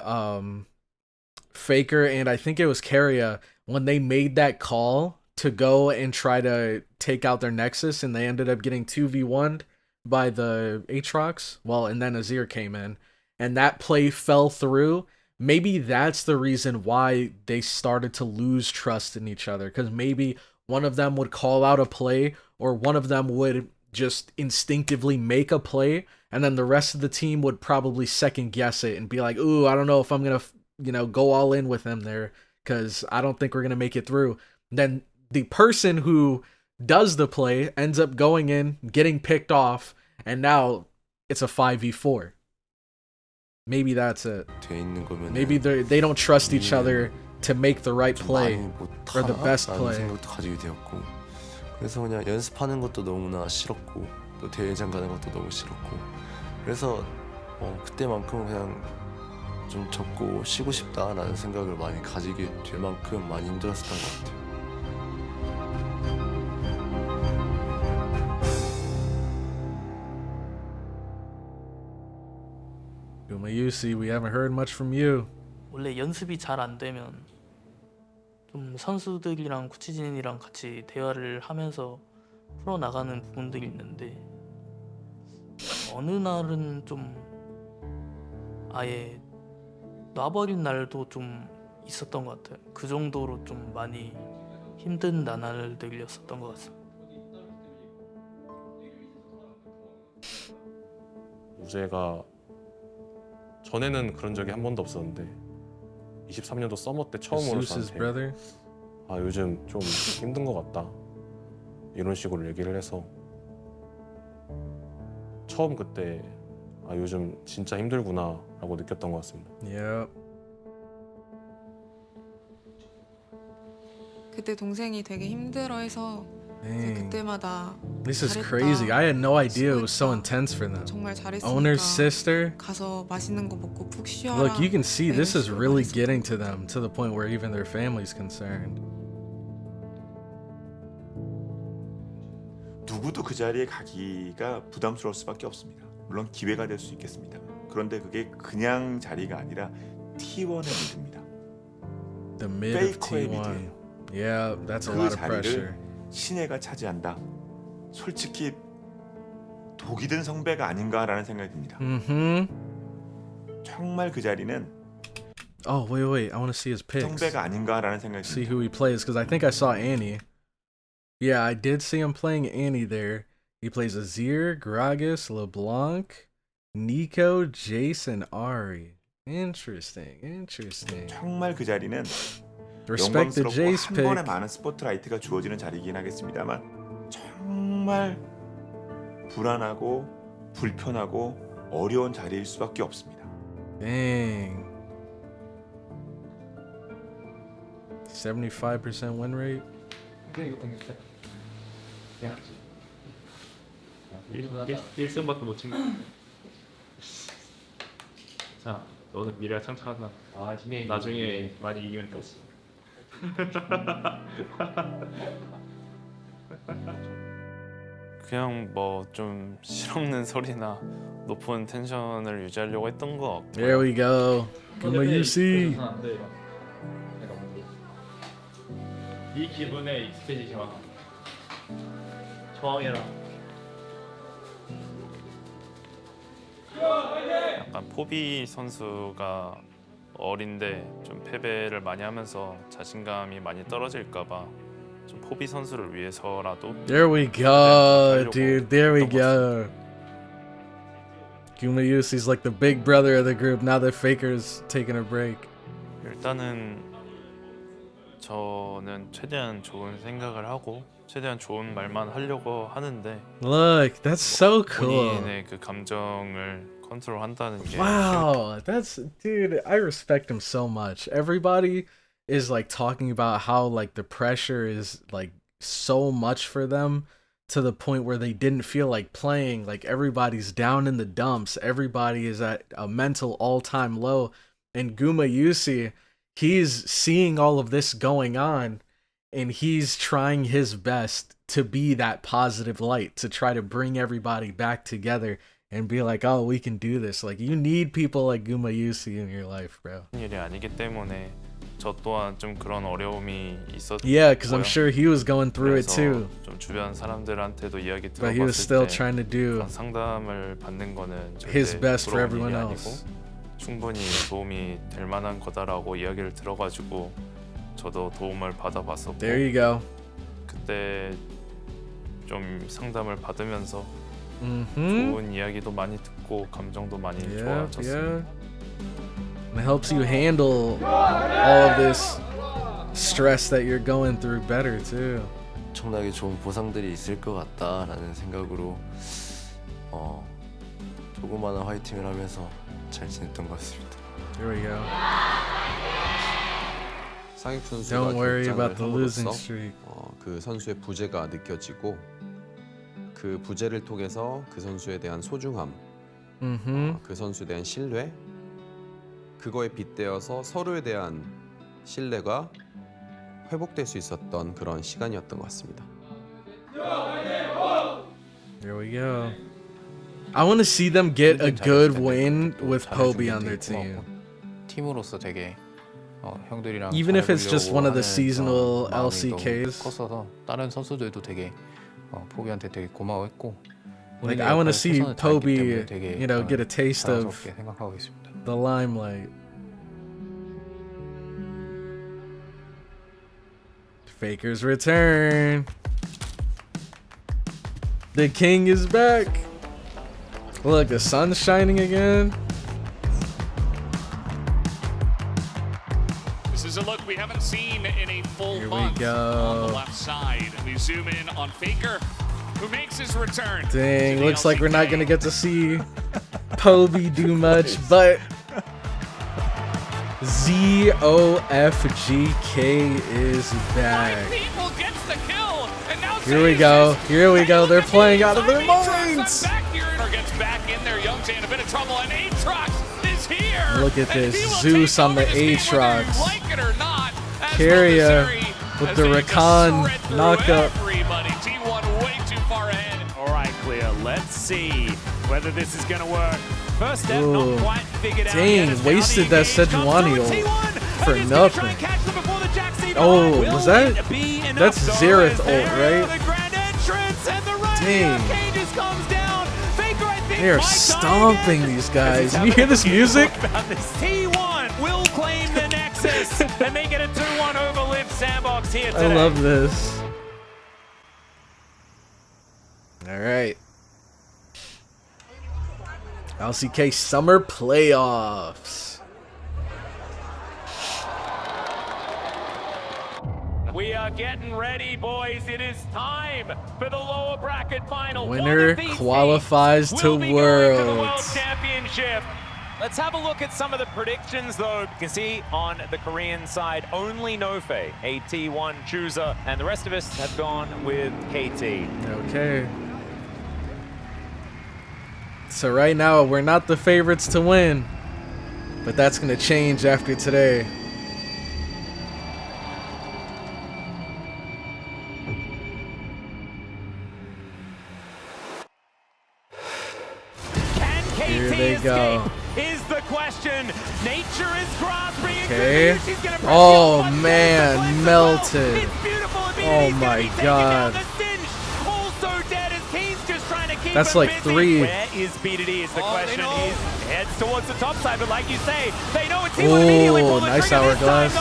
Faker and I think it was Carrier, when they made that call to go and try to take out their Nexus and they ended up getting 2v1'd by the Aatrox. Well, and then Azir came in and that play fell through. Maybe that's the reason why they started to lose trust in each other, because maybe one of them would call out a play or one of them would just instinctively make a play, and then the rest of the team would probably second guess it and be like, ooh, I don't know if I'm gonna go all in with him there, because I don't think we're gonna make it through. Then the person who does the play ends up going in, getting picked off, and now it's a 5v4. Maybe that's it. Maybe they don't trust each other to make the right play or the best play. 생각도 가지게 되었고, 그래서 그냥 연습하는 것도 너무나 싫었고 또 대회장 가는 것도 너무 싫었고, 그래서 그때만큼 그냥 좀 접고 쉬고 싶다라는 생각을 많이 가지게 될 만큼 많이 힘들었었던 것 같아요. Guma Yusi, we haven't heard much from you. 원래 연습이 잘 안 되면 좀 선수들이랑 코치진이랑 같이 대화를 하면서 풀어 나가는 부분들이 있는데 어느 날은 좀 아예 놔버린 날도 좀 있었던 것 같아요. 그 정도로 좀 많이 힘든 나날들이었었던 것 같습니다. 우재가 전에는 그런 적이 한 번도 없었는데 23년도 서머 때 처음으로 저한테 아 요즘 좀 힘든 것 같다 이런 식으로 얘기를 해서 처음 그때 아 요즘 진짜 힘들구나 라고 느꼈던 것 같습니다. Yep. 그때 동생이 되게 힘들어해서 이제 Dang. 그때마다 This is 잘했다, crazy. I had no idea it was so intense for them. 정말 잘했으니까 Owner's sister. 가서 맛있는 거 먹고 푹 쉬어라. Look, you can see 네, this is really getting to them to the point where even their family's concerned. 누구도 그 자리에 가기가 부담스러울 수밖에 없습니다. 물론 기회가 될 수 있겠습니다. 그런데 그게 그냥 자리가 아니라 T1의 미드입니다. The mid of 페이커의 T1. 미드예요. Yeah, that's a 그 lot of pressure. 자리를 신예가 차지한다. 솔직히 독이 든 성배가 아닌가라는 생각이 듭니다. 정말 그 자리는 Oh, wait. I want to see his picks. 성배가 아닌가라는 생각이 See 듭니다. who he plays, because I think I saw Annie. Yeah, I did see him playing Annie there. He plays Azir, Gragas, LeBlanc, Nico, Jason, Ari. Interesting. 정말 그 자리는 Respect the 영광스럽고 Jace 한 번에 pick. 많은 스포트라이트가 주어지는 자리이긴 하겠습니다만 정말 불안하고 불편하고 어려운 자리일 수밖에 없습니다. Dang. 75% win rate. 일승밖에 못 챙겨. 자, 너는 미래가 창창하다. 나중에 많이 이기면 됐어. 그냥 뭐 좀 실없는 소리나 높은 텐션을 유지하려고 했던 것 같고. There we go. Guma UC. 이 기분에 익숙해지지 마. 저항해라. 약간 포비 선수가 어린데 좀 패배를 많이 하면서 자신감이 많이 떨어질까봐 좀 포비 선수를 위해서라도. There we go, dude. There we go. Guma UC's like the big brother of the group now that Faker's taking a break. 일단은 저는 최대한 좋은 생각을 하고 최대한 좋은 말만 하려고 하는데. Look, that's so cool. 본인의 그 감정을 컨트롤한다는 게. Wow, that's dude. I respect him so much. Everybody is like talking about how like the pressure is like so much for them to the point where they didn't feel like playing. Like everybody's down in the dumps. Everybody is at a mental all-time low. And Guma UC, he's seeing all of this going on, and he's trying his best to be that positive light to try to bring everybody back together and be like, oh, we can do this. Like, you need people like Guma UC in your life, bro. 일이 아니기 때문에 저 또한 좀 그런 어려움이 있었고요. Yeah, because I'm sure he was going through it too. 좀 주변 사람들한테도 이야기 But he was still 들어봤을 trying to do 때 상담을 받는 거는 his best for 부러운 일이 everyone 아니고 else. 충분히 도움이 될 만한 거다라고 이야기를 들어가지고 저도 도움을 받아봤었고. There you go. 그때 좀 상담을 받으면서 Mm-hmm. 좋은 이야기도 많이 듣고 감정도 많이 Yeah. 좋아졌습니다. And it helps you handle all of this stress that you're going through better too. 엄청나게 좋은 보상들이 있을 것 같다라는 생각으로 조그마한 화이팅을 하면서 잘 지냈던 것 같습니다. Here we go. 상익 선수가 Don't worry 결장을 about the losing 함으로써 streak. 그 선수의 부재가 느껴지고 그 부재를 통해서 그 선수에 대한 소중함, 그 선수에 대한 신뢰, 그거에 빗대어서 서로에 대한 신뢰가 회복될 수 있었던 그런 시간이었던 것 같습니다. Here we go. I want to see them get a good win with Poby on their team. 팀으로서 되게 형들이랑 Even if it's just one of the 하는 seasonal 마음이 LCKs. 너무 컸어서 다른 선수들도 되게 포비한테 되게 고마워했고. Like I want to see Poby, 되게, you know, get a taste of 자랑스럽게 생각하고 있습니다. the limelight. Faker's return. The king is back. Look, the sun's shining again. This is a look we haven't seen in a full Here we month go. on the left side. We zoom in on Faker, who makes his return. Dang, looks like we're not gonna get to see Poby do much, but zofgk is back. People gets the kill, and now Here we go. Here we go. They're playing out of their minds. back here or gets back in there. Young's in a bit of trouble, and Aatrox is here. Look at And this. he will Zeus take on the over this game whether Aatrox. you like it or not. As Carrier necessary with as the they just Rakan shred through knockup. Everybody, T1 way too far ahead. All right, Cleo, let's see whether this is going to work. First step, Ooh. not quite figured out. Dang, wasted that Sejuani ult for nothing. Oh, was that? That's Xerath ult, right? Dang. They are stomping these guys. You hear this music? T1 will claim the Nexus and make it a 2-1 over Live Sandbox here today. I love this. All right. LCK Summer Playoffs. We are getting ready, boys. It is time for the lower bracket final. Winner qualifies to Worlds. Championship. Let's have a look at some of the predictions, though. You can see on the Korean side, only Nofe, a T1 chooser, and the rest of us have gone with KT. Okay. So right now, we're not the favorites to win, but that's going to change after today. Here they go. Is the question. Nature is grasping. Okay. Oh man, melted. Oh my god. That's like 3. Where is BDD is the question. He heads towards the top side, but like you say, they know it's T1 immediately. Oh, nice hourglass.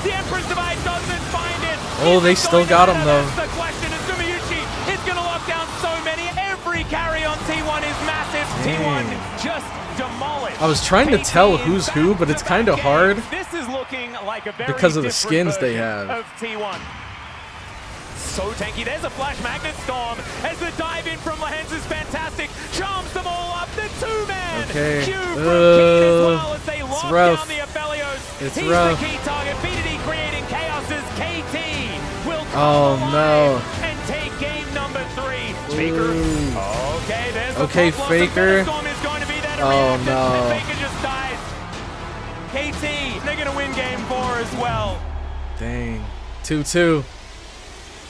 The Empress Divide doesn't find it. Oh, they still got him though. The question is Sumiyuchi is going to lock down so many. Every carry on T1 is massive. Dang. T1 just demolished. I was trying to tell who's who, but it's kind of hard This is looking like a very because of the different skins they version have. of T1. So tanky. There's a flash magnet storm as the dive in from Lahens is fantastic. Charms them all up. The 2-man. Okay. Q from Keen as well as they lock rough. down the Aphelios. It's He's rough. the key target. BDD creating chaos as KT will come Oh alive no. and take game number 3. Faker. Okay, there's the Okay, pop loss. Faker. The storm is going to be there to Oh react, no. and Faker just dies. KT, they're going to win game 4 as well. Dang. 2-2.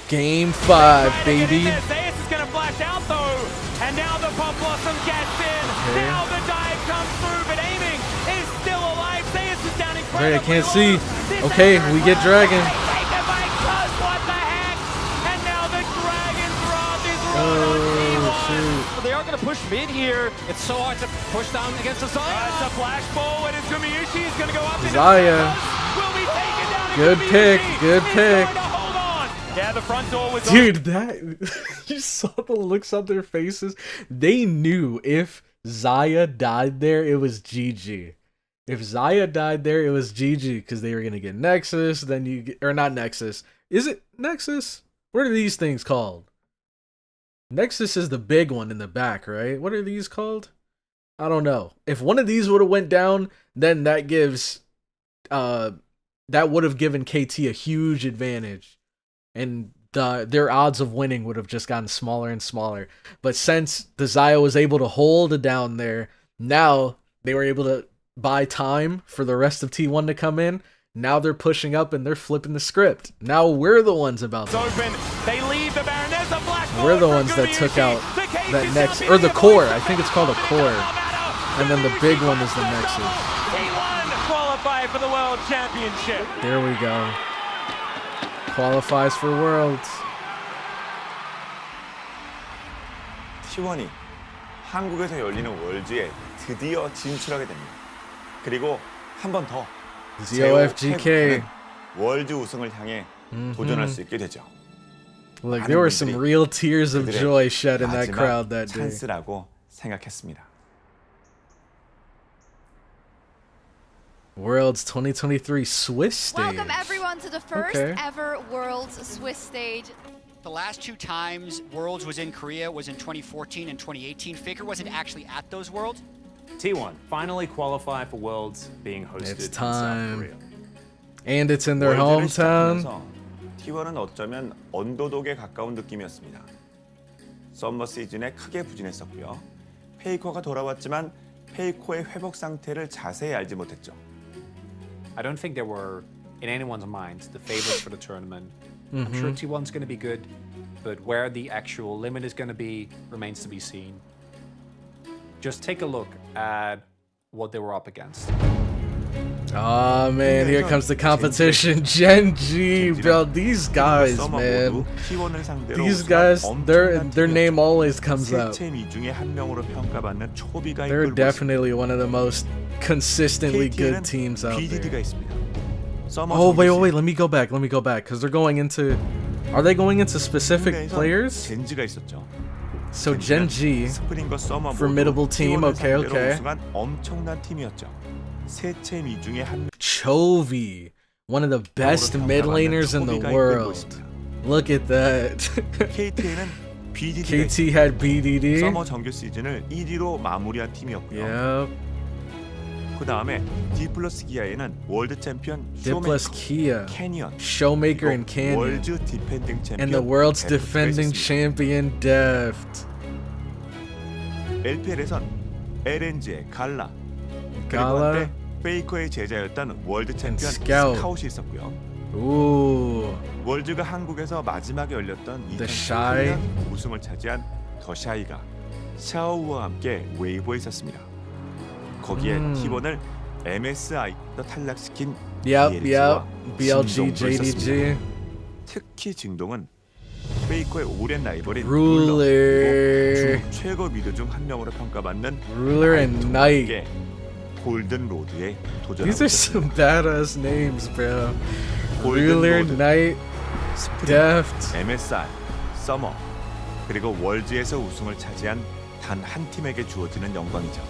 Game 5, baby. Zeus is going to flash out though, and now the Pop Blossom gets in. Okay. Now the dive comes through, but aiming is still alive. Zeus is down incredibly Right, I can't see. low. Okay, we get Dragon. Taken by Cuz, what the heck? And now the Dragon's Wrath is right on Oh, T1. shoot. They are going to push mid here. It's so hard to push down against the Zaya. It's a flash ball, and it's Gumiyushi is going to go up. Zaya. Will be taken down. Good pick, good pick. Yeah, the front door was Dude, that you saw the looks on their faces. They knew if Zaya died there, it was GG. If Zaya died there, it was GG because they were gonna get Nexus. Then you get, or not Nexus. Is it Nexus? What are these things called? Nexus is the big one in the back, right? What are these called? I don't know. If one of these would have went down, then that gives that would have given KT a huge advantage. And their odds of winning would have just gotten smaller and smaller. But since the Zaya was able to hold it down there, now they were able to buy time for the rest of T1 to come in. Now they're pushing up and they're flipping the script. Now we're the ones about to open. They leave the Baron. There's a flash. We're the ones that took out that next, or the core. I think it's called a core. And then the big one is the Nexus. T1 qualify for the World Championship. There we go. Qualifies for Worlds. T1이 한국에서 열리는 월즈에 드디어 진출하게 됩니다. 그리고 한 번 더 zofgk 월즈 우승을 향해 도전할 수 있게 되죠. Like there were some real tears of joy shed in that crowd that day. 찬스라고 생각했습니다. Worlds 2023 Swiss stage. Welcome everyone to the first ever Worlds Swiss stage. The last 2 times Worlds was in Korea was in 2014 and 2018. Faker wasn't actually at those Worlds. T1 finally qualify for Worlds being hosted It's in South time. Korea. And it's in their hometown. T1은 어쩌면 언더독에 가까운 느낌이었습니다. 썸머 시즌에 크게 부진했었고요. 페이커가 돌아왔지만 페이커의 회복 상태를 자세히 알지 못했죠. I don't think they were, in anyone's mind, the favorites for the tournament. I'm sure T1's going to be good, but where the actual limit is going to be remains to be seen. Just take a look at what they were up against. Oh man, here comes the competition. Gen G, bro. These guys, man. These guys, their name always comes up. They're definitely one of the most consistently good teams out there. Oh wait, let me go back, because they're going into. Are they going into specific players? So Gen G, formidable team. Okay. Chovy, one of the best mid laners in the world. Look at that. KT had BDD. 서머 정규 시즌을 1위로 마무리한 팀이었고요. Yep. 그 다음에 D+기아에는 월드 챔피언 Kia, 캐니언, Showmaker and Canyon, 월드 디펜딩 챔피언, and the world's defending champion Deft. LPL에선 LNG의 갈라, 그리고 한때 페이커의 제자였던 월드 챔피언 스카웃이 있었고요. 오. 월드가 한국에서 마지막에 열렸던 2018년 우승을 차지한 더샤이가 샤오우와 함께 웨이보에 있었습니다. 거기에 T1을 MSI로 탈락시킨 BLG, JDG. 특히 징동은 페이커의 오랜 라이벌인 룰러, 최고 미드 중 한 명으로 평가받는 룰러 and Knight. 골든 로드에 도전하고 These are some badass names, bro. Ruler, Knight, Deft, MSI, 서머, 그리고 월즈에서 우승을 차지한 단 한 팀에게 주어지는 영광이죠.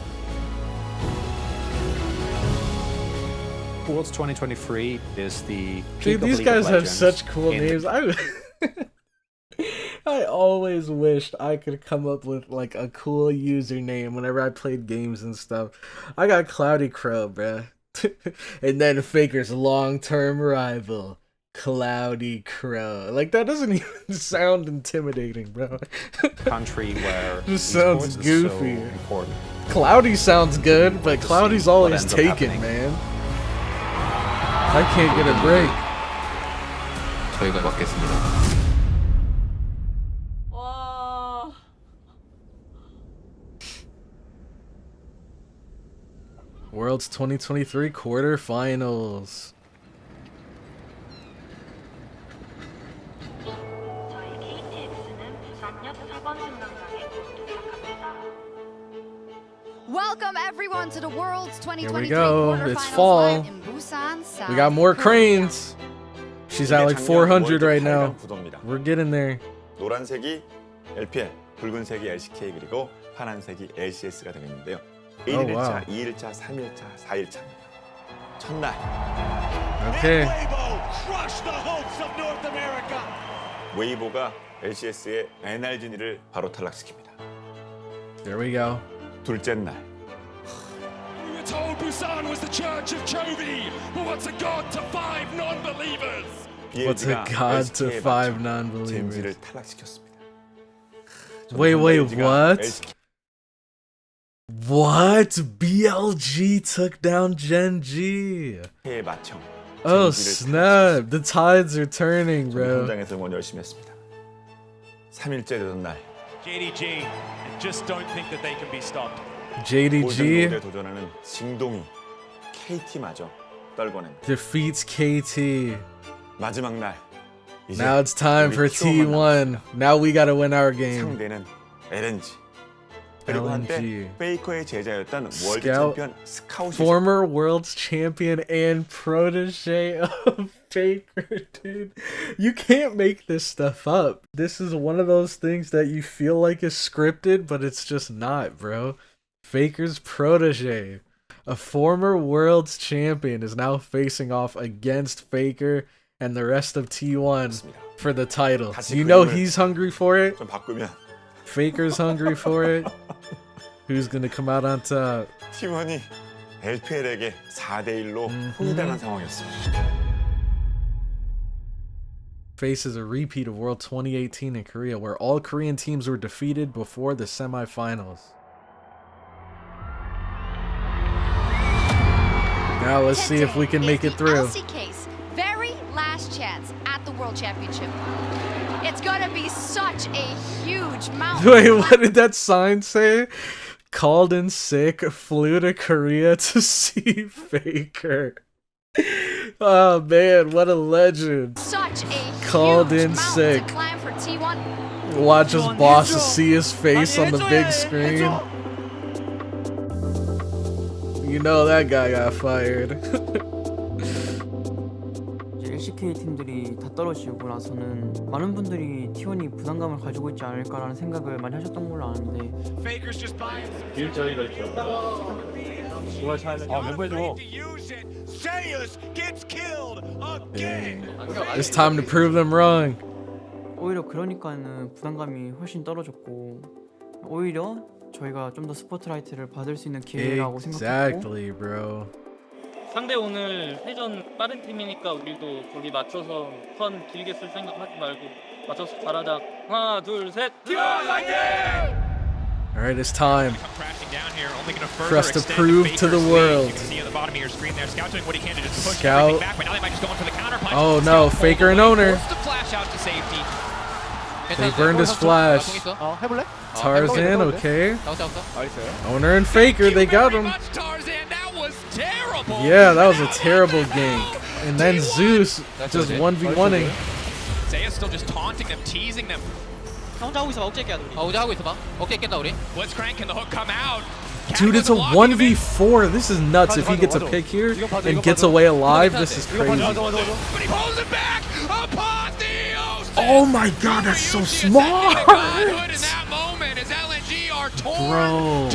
Worlds 2023 is the Dude, these guys have such cool names. I always wished I could come up with like a cool username whenever I played games and stuff. I got CloudyCrow, bruh. And then Faker's long-term rival, CloudyCrow. Like, that doesn't even sound intimidating, bro. Country where just sounds goofy. So important. Cloudy sounds good, but Cloudy's always taken, man. I can't get a break. 저희가 맡겠습니다. Worlds 2023 quarterfinals. Welcome everyone to the Worlds 2023 Here we go. It's quarterfinals fall. live in Busan, South We got more Korea. cranes. She's at like 400 right now. We're getting there. 노란색이 LPL, 붉은색이 LCK 그리고 파란색이 LCS가 되겠는데요. Oh, 1일차, wow. 2일차, 3일차, 4일차입니다. 첫날. Okay. 웨이보가 LCS의 NRG를 바로 탈락시킵니다. There we go. 둘째 날. We were told Busan was the church of Chovy, but what's a god to 5 non-believers? What's a god to 5 non-believers? 젠지를 탈락시켰습니다. Wait, what? What? BLG took down Gen G. Oh snap! The tides are turning, bro. 현장에서 응원 열심히 했습니다. 3일째 되던 날. JDG, I just don't think that they can be stopped. JDG 골든로드에 도전하는 징동이 KT마저 떨궈냅니다. defeats KT. 마지막 날. Now it's time for T1. Now we gotta win our game. 상대는 LNG. 그리고 한때 LNG. 페이커의 제자였던 월드 챔피언 스카웃이 former world's champion and protege of Faker, dude. You can't make this stuff up. This is one of those things that you feel like is scripted, but it's just not, bro. Faker's protege, a former world's champion, is now facing off against Faker and the rest of T1 for the title. You know he's hungry for it. 좀 바꾸면 Faker's hungry for it. Who's gonna come out on top? T1이 LPL에게 4대1로 혼이당한 상황이었습니다. Faces a repeat of World 2018 in Korea, where all Korean teams were defeated before the semifinals. Now let's see if we can make it through. LCK's very last chance at the World Championship. It's gonna be such a huge mountain. Wait, what did that sign say? Called in sick, flew to Korea to see Faker. Oh man, what a legend. Such a Called huge in mountain sick. to climb for T1. Watch his boss see his face on the big screen. You know that guy got fired. 이제 LCK 팀들이 다 떨어지고 나서는 많은 분들이 T1이 부담감을 가지고 있지 않을까라는 생각을 많이 하셨던 걸로 아는데 Faker's just buying some. 일자리가 있죠. 정말 잘. 아 멤버해줘. Zeus gets killed again. It's time to prove them wrong. 오히려 그러니까는 부담감이 훨씬 떨어졌고 오히려 저희가 좀 더 스포트라이트를 받을 수 있는 기회라고 생각했고 Exactly, bro. 상대 오늘 회전 빠른 팀이니까 우리도 거기 맞춰서 턴 길게 쓸 생각하지 말고 맞춰서 잘하자. 하나, 둘, 셋. All right, it's time for us to prove to the world. Scout. Oh no, Faker and Owner. They burned his flash. Tarzan, okay. Owner and Faker, they got him. Yeah, that was a terrible gank. And then Zeus just 1v1ing. Zeus still just taunting them, teasing them. 혼자 하고 있어봐. 억제 깨야 돼 우리. 혼자 하고 있어봐. 억제 깬다 우리. Blitzcrank, can the hook come out? Dude, it's a 1v4. This is nuts. If he gets a pick here and gets away alive, this is crazy. Oh my god, that's so smart! Bro.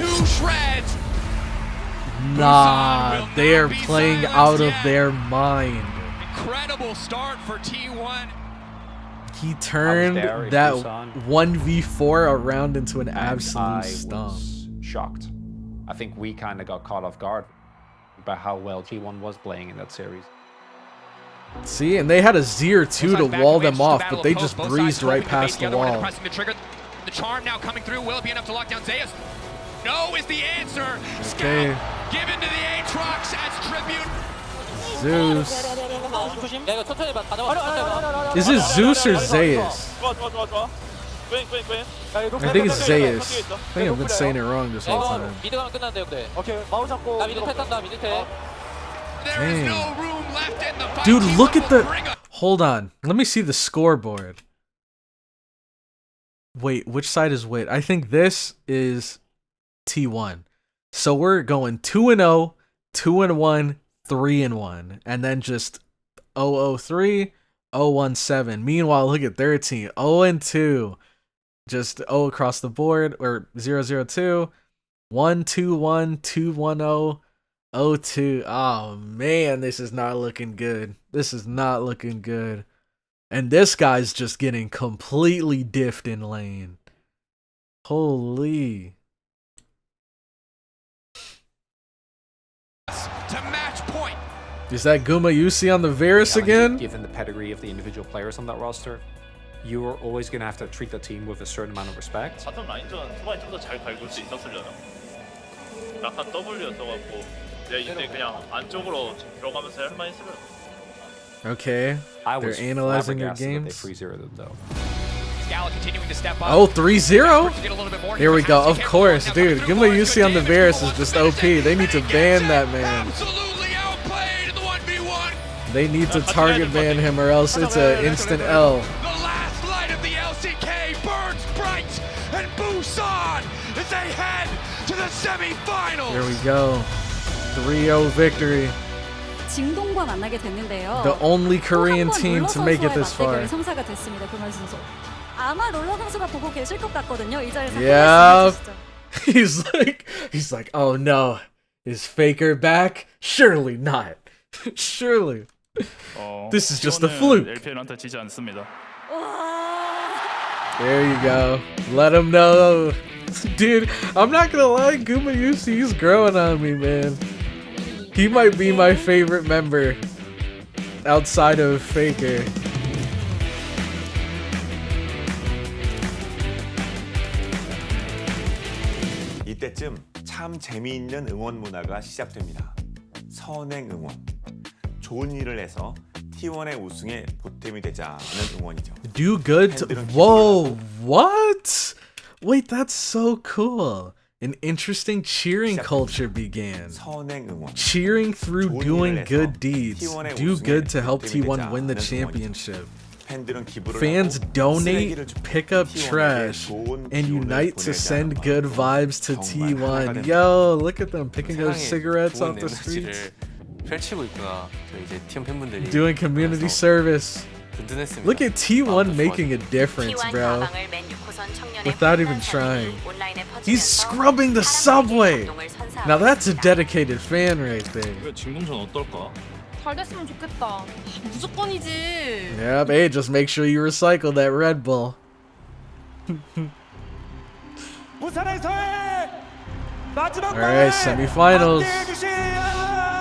Nah, they are playing out of their mind. Incredible start for T1. He turned that 1v4 around into an absolute stomp. Shocked. I think we kind of got caught off guard by how well T1 was playing in that series. See, and they had a Zir too to wall them off, but they just breezed right past the wall. The charm now coming through. Will it be enough to lock down Zeus? No is the answer. Okay. Scout given to the Aatrox as tribute. Zeus. Is it Zeus or Zeus? I think it's Zeus. I think I've been saying it wrong this whole time. Dang. Dude, look at the... Hold on. Let me see the scoreboard. Wait, which side is which? I think this is T1. So we're going 2-0, 2-1, 3-1, and then just 0-0-3, 0-1-7. Meanwhile, look at their team. 0-2. Just 0 across the board, or 0-0-2, 1-2-1, 2-1-0, 0-2. Oh man, this is not looking good. This is not looking good. And this guy's just getting completely diffed in lane. Holy. To match point. Is that Guma Yusi on the Varus again? Given the pedigree of the individual players on that roster, you are always going to have to treat the team with a certain amount of respect. 바텀 라인전 초반에 좀 더 잘 갈굴 수 있었으려나? 약간 W였어갖고 이제 그냥 안쪽으로 들어가면서 할 만했으면. Okay, they're analyzing your games. Oh, 3-0? Here we go. Of course, dude. Guma Yusi on the Varus is just OP. They need to ban that man. They need to target ban him or else it's an instant L. The last light of the LCK burns bright and Busan as they head to the semifinals. Here we go. 3-0 victory. 징동과 만나게 됐는데요. The only Korean team to make it this far. 성사가 됐습니다. 금월 선수. 아마 롤러 선수가 보고 계실 것 같거든요. 이 자리에서. Yeah. He's like, oh no. Is Faker back? Surely not. Surely. This is just a fluke. There you go. Let him know. Dude, I'm not gonna lie, Guma Yusi, he's growing on me, man. He might be my favorite member outside of Faker. 이때쯤 참 재미있는 응원 문화가 시작됩니다. 선행 응원. 좋은 일을 해서 T1의 우승에 보탬이 되자는 응원이죠. Do good to... Whoa, what? Wait, that's so cool. an interesting cheering culture began. Cheering through doing good deeds. Do good to help T1 win the championship. Fans donate, pick up trash, and unite to send good vibes to T1. Yo, look at them picking up cigarettes off the streets. Doing community service. Look at T1 making a difference, bro. Without even trying. He's scrubbing the subway. Now that's a dedicated fan right there. 잘 됐으면 좋겠다. 무조건이지. Yep, hey, just make sure you recycle that Red Bull. Alright, semifinals.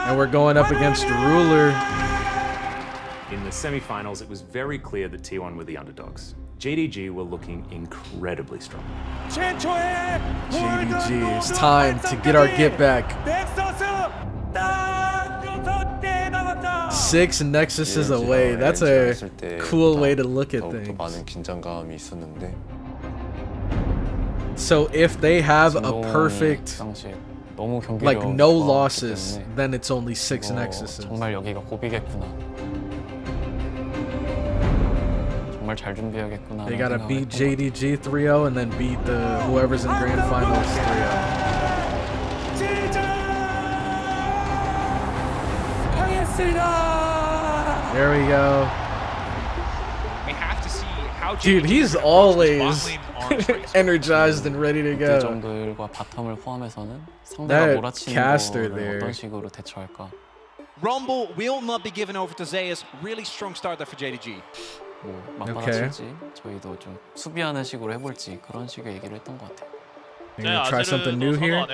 And we're going up against Ruler. In the semifinals, it was very clear that T1 were the underdogs. JDG were looking incredibly strong. JDG, it's time to get our get back. 6 Nexuses away. That's a cool way to look at things. So if they have a perfect, like no losses, then it's only 6 Nexuses. They gotta beat JDG 3-0 and then beat the whoever's in grand finals 3-0. There we go. We have to see how dude, he's always energized and ready to go. That caster there. Rumble will not be given over to Zeus. Really strong start there for JDG. Okay. You're gonna try something new here?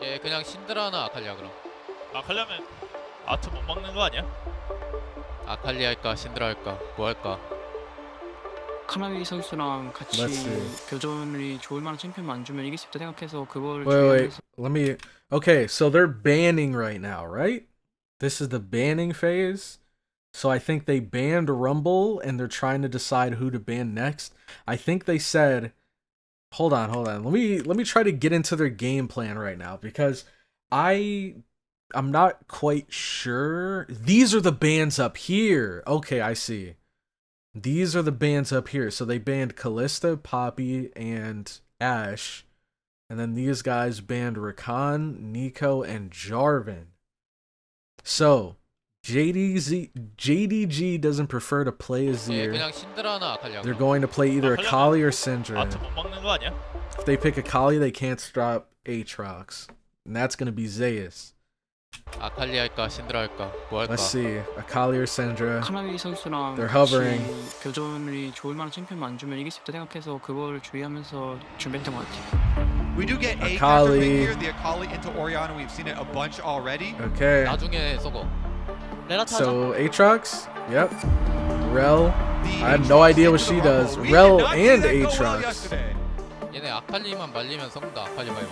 예, 그냥 신드라나 아칼리아 그럼. 아칼리아면 아트 못 막는 거 아니야? 아칼리 할까 신드라 할까 뭐 할까? 카나비 선수랑 같이 교전이 좋을 만한 챔피언만 안 주면 이길 수 있다 생각해서 그걸 Wait, let me. Okay, so they're banning right now, right? This is the banning phase. So I think they banned Rumble and they're trying to decide who to ban next. I think they said, hold on. Let me try to get into their game plan right now because I'm not quite sure. These are the bans up here. Okay, I see. These are the bans up here. So they banned Callista, Poppy, and Ash. And then these guys banned Rakan, Nico, and Jarvan. So JDG doesn't prefer to play Azir. They're going to play either Akali or Syndra. If they pick Akali, they can't stop Aatrox. And that's going to be Zeus. Let's see. Akali or Syndra. 카나비 선수랑 They're hovering. 교전이 좋을 만한 챔피언만 안 주면 이길 수 있다 생각해서 그걸 주의하면서 준비했던 것 같아요. We do get a Akali. here, the Akali into Orianna. We've seen it a bunch already. Okay. 나중에 쏘고. So Aatrox, yep. Rel, I have no idea what she does. Rel and Aatrox. 얘네 아칼리만 말리면 쏜다. 아칼리 말고.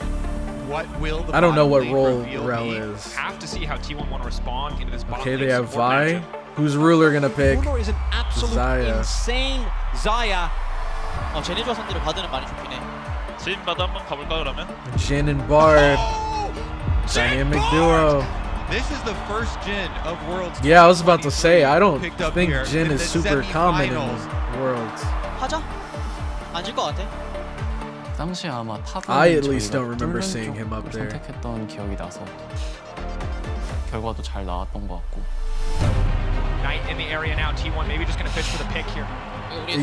What will the I don't know what bottom role lane reveal Rel be? is. Have to see how T1 want to respond into this bottom Okay, they lane have support Vi. matchup. Who's Ruler gonna pick? Ruler is an absolute Xayah. insane Xayah. 제네주와 상대로 바드는 많이 좋긴 해. 진 바드 한번 가볼까 그러면? Jhin and Bard. Dynamic duo. This is the first Jhin of Worlds. Yeah, I was about to say, I don't picked up think here Jhin in is the super common in semifinals. the Worlds. 하자. 안 질 것 같아. 당시 아마 탑은 I at least don't remember seeing him up there. 선택했던 기억이 나서 결과도 잘 나왔던 것 같고. Knight in the area now. T1 maybe just going to fish for the pick here.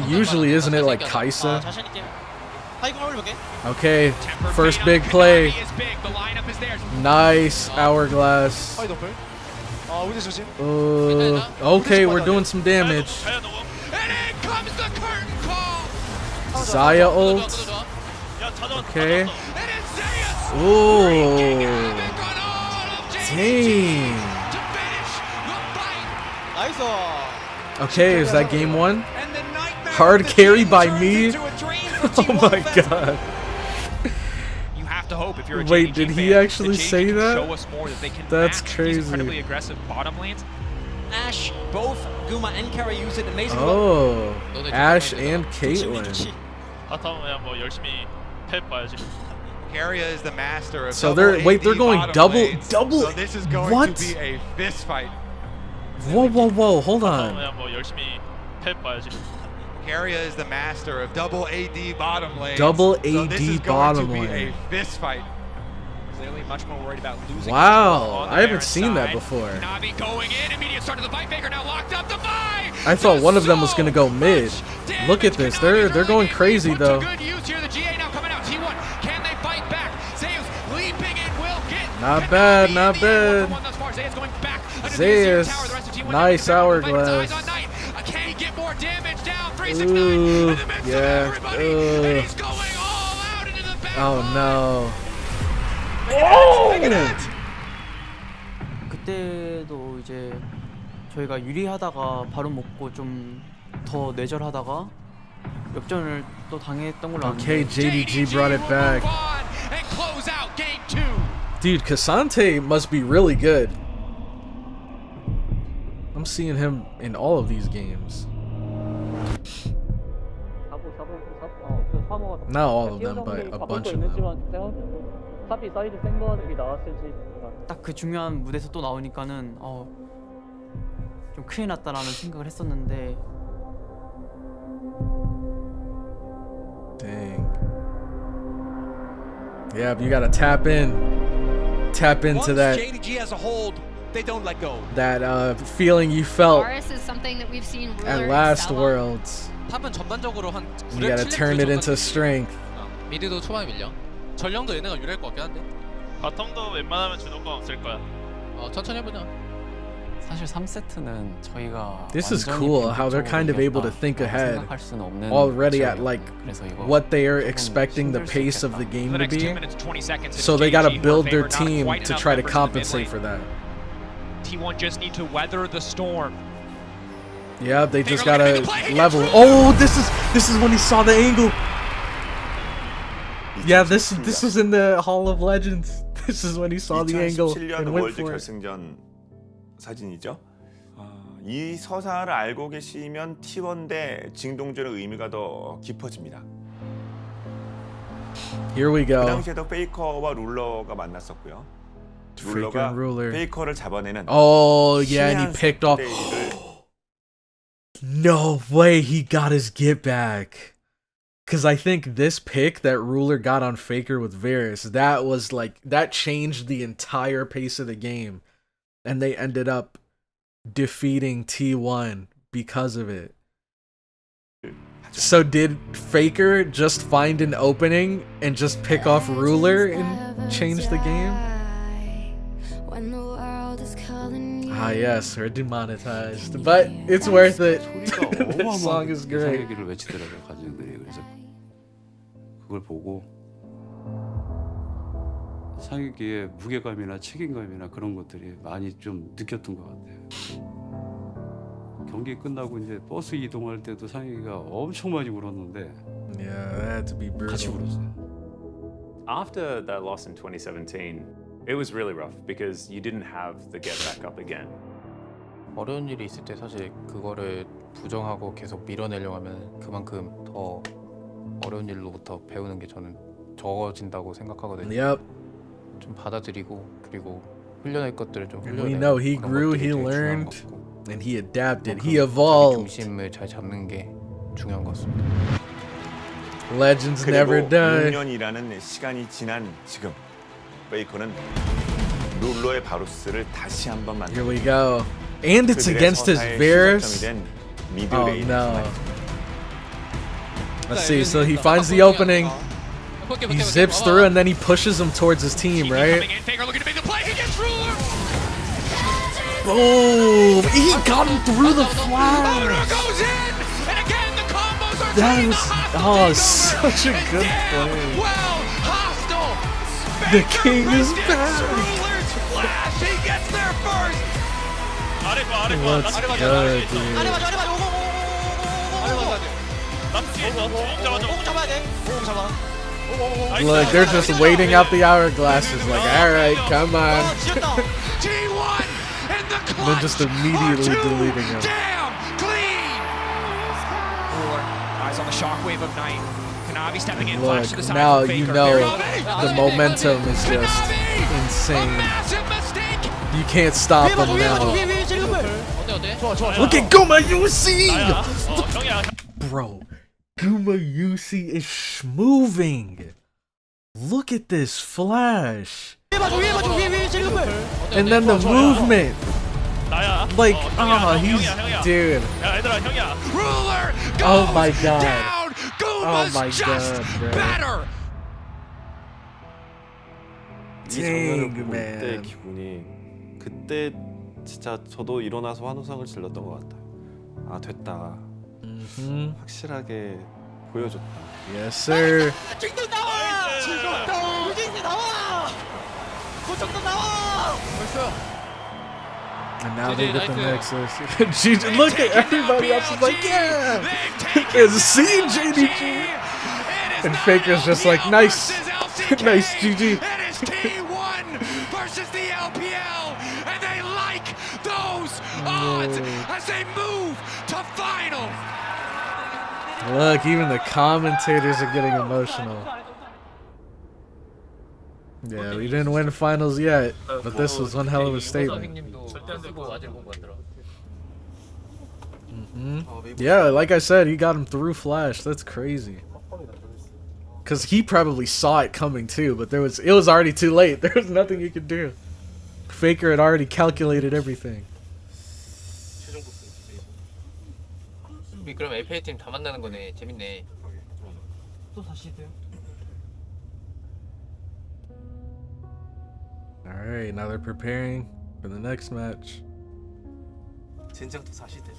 Usually, isn't it like Kaisa? 자신 있게. 하이공 올려볼게. Okay, first big play. Nice hourglass. Okay, we're doing some damage. Xayah ult. Okay. Ooh. Dang. 나이스. Okay, is that game 1? Hard carry by me? Oh my god. You have to hope if you're a Wait, JDG did he fan, actually that JDG say can that? show us more that they can That's match crazy. these incredibly aggressive bottom lanes. Ash, both Guma and Carry use it amazingly. Oh, Ash and Caitlyn. 바텀 그냥 뭐 열심히 탭 봐야지. Carrier is the master of so they're going double. So this is going what? to be a fist fight. Whoa, hold on. 그냥 뭐 열심히 해봐야지. Carrier is the master of double AD bottom lane. Double so this is AD going bottom to be lane. a fist fight. Clearly much more worried about losing. Wow, I haven't seen that before. Navi going in, immediate start to the fight. Faker now locked up the fight. I thought one of them was gonna go mid. Look at this, they're going crazy though. Good use here. The GA now coming out. T1, can they fight back? Zeus leaping in, will get. Not bad. Zeus, nice hourglass. Can he get more damage down? 369. Yeah. Oh no. 그때도 이제 저희가 유리하다가 바로 먹고 좀 더 내절하다가 역전을 또 당했던 걸로 아는데. Okay, JDG brought it back. Dude, Cassante must be really good. I'm seeing him in all of these games. Not all of them, but a bunch of them. 딱 그 중요한 무대에서 또 나오니까는 좀 큰일 났다라는 생각을 했었는데. Dang. Yeah, but you gotta tap into that. JDG has a hold, they don't let go. That feeling you felt Varus is something that we've seen at last Worlds. 탑은 전반적으로 한 You gotta turn it into strength. 미드도 초반에 밀려. 전령도 얘네가 유리할 것 같긴 한데. 바텀도 웬만하면 주도권 없을 거야. 천천히 해보자. 사실 3세트는 저희가 This is cool how they're kind of able to think ahead already at like what they are expecting the pace of the game to be. So they gotta build their team to try to compensate for that. T1 just need to weather the storm. Yeah, they just gotta level. Oh, this is when he saw the angle. Yeah, this was in the Hall of Legends. This is when he saw the angle and went for it. 결승전 사진이죠. 이 서사를 알고 계시면 T1 대 징동전의 의미가 더 깊어집니다. Here we go. 그 당시에도 페이커와 룰러가 만났었고요. 룰러가 페이커를 잡아내는. Oh yeah, and he picked off. No way, he got his get back. Cause I think this pick that Ruler got on Faker with Varus, that was like that changed the entire pace of the game, and they ended up defeating T1 because of it. So did Faker just find an opening and just pick off Ruler and change the game? Ah yes, we're demonetized, but it's worth it. This song is great. 그걸 보고 상익이의 무게감이나 책임감이나 그런 것들이 많이 좀 느꼈던 것 같아요. 경기 끝나고 이제 버스 이동할 때도 상익이가 엄청 많이 울었는데 Yeah, that had to be brutal. 같이 울었어요. After that loss in 2017, it was really rough because you didn't have the get back up again. 어려운 일이 있을 때 사실 그거를 부정하고 계속 밀어내려고 하면 그만큼 더 어려운 일로부터 배우는 게 저는 적어진다고 생각하거든요. Yep. 좀 받아들이고 그리고 훈련할 것들을 좀 We 훈련해. know he grew, he learned, and he adapted, he evolved. 중심을 잘 잡는 게 중요한 것 같습니다. Legends never die. 6년이라는 시간이 지난 지금 페이커는 룰러의 바루스를 다시 한번 만나. Here we go. And it's against his Varus. Oh no. Let's see, so he finds the opening. He zips through and then he pushes him towards his team, right? Boom! He got him through the flash! That was such a good play. The king is back! Let's go, dude. Look, they're just waiting out the hourglasses like, alright, come on. And then just immediately deleting him. Eyes on the shockwave of Knight. Kanavi stepping in, Look, flash to the side now from you Faker. know Kanavi! the momentum is just insane. You can't stop them now. Look at Guma UC! Bro, Guma UC is moving. Look at this flash. And then the movement. Like, he's, dude. Oh my god. Oh my god, bro. 이 장면을 보고 man. 이때 기분이 그때 진짜 저도 일어나서 환호성을 질렀던 것 같아요. 아 됐다. 확실하게 보여줬다. Yes, sir. 징도 나와! 유진씨 나와! 고정도 나와! And now they get the Nexus. GG, look at everybody else is like, yeah! And see JDG! And Faker's just like, nice! Nice, GG! T1 versus the LPL, and they like those odds as they move to finals. Look, even the commentators are getting emotional. Yeah, we didn't win finals yet, but this was one hell of a statement. Yeah, like I said, he got him through Flash. That's crazy. Cause he probably saw it coming too, but it was already too late. There was nothing he could do. Faker had already calculated everything. 그럼 LPL 팀 다 만나는 거네. 재밌네. 또 다시 돼요? All right, now they're preparing for the next match. 젠장 또 4시대.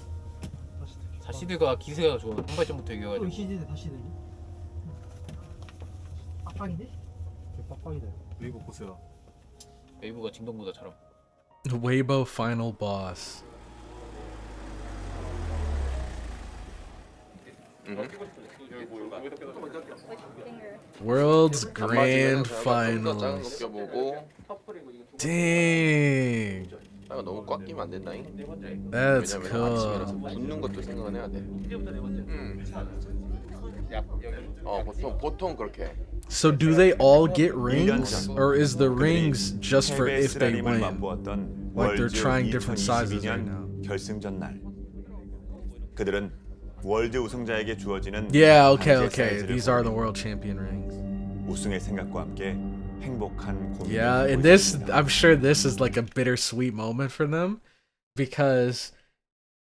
4시드가 기세가 좋아. 한 발전부터 이겨가지고. 2시대 다시 되니? 빡빡인데? 빡빡이다. 웨이브 보세요. 웨이브가 징동보다 잘함. Weibo final boss. World's Grand Finals. Dang. 너무 꽉 끼면 안 된다잉. That's 왜냐면 cool. 아침이라서 붙는 것도 생각은 해야 돼. 보통 그렇게. So do they all get rings, or is the rings just for if they win? Like they're trying different sizes right now. 결승전 날 그들은 월드 우승자에게 주어지는 Yeah, okay, 반지의 okay. 사이즈를 These are the world champion rings. 우승의 생각과 함께 행복한 고민을 Yeah, 하고 and this, 있습니다. I'm sure this is like a bittersweet moment for them, because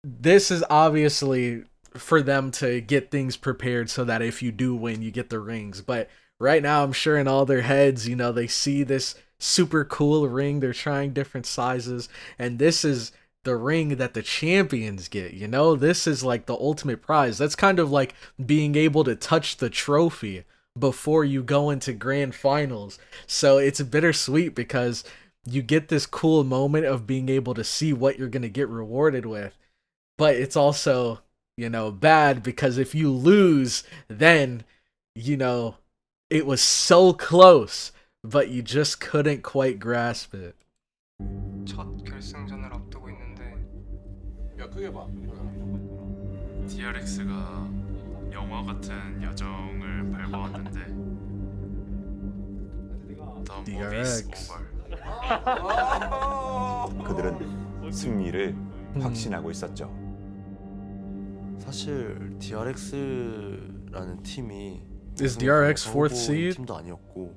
this is obviously for them to get things prepared so that if you do win, you get the rings. But right now, I'm sure in all their heads, you know, they see this super cool ring. They're trying different sizes, and this is the ring that the champions get. You know, this is like the ultimate prize. That's kind of like being able to touch the trophy before you go into grand finals. So it's bittersweet because you get this cool moment of being able to see what you're going to get rewarded with. But it's also, you know, bad because if you lose, then, you know, it was so close, but you just couldn't quite grasp it. 첫 결승전을 앞두고 있는데 야 크게 봐. DRX가 영화 같은 여정을 밟아왔는데 The movie is DRX. over. 그들은 승리를 확신하고 있었죠. 사실 DRX라는 팀이 Is DRX fourth seed? 팀도 아니었고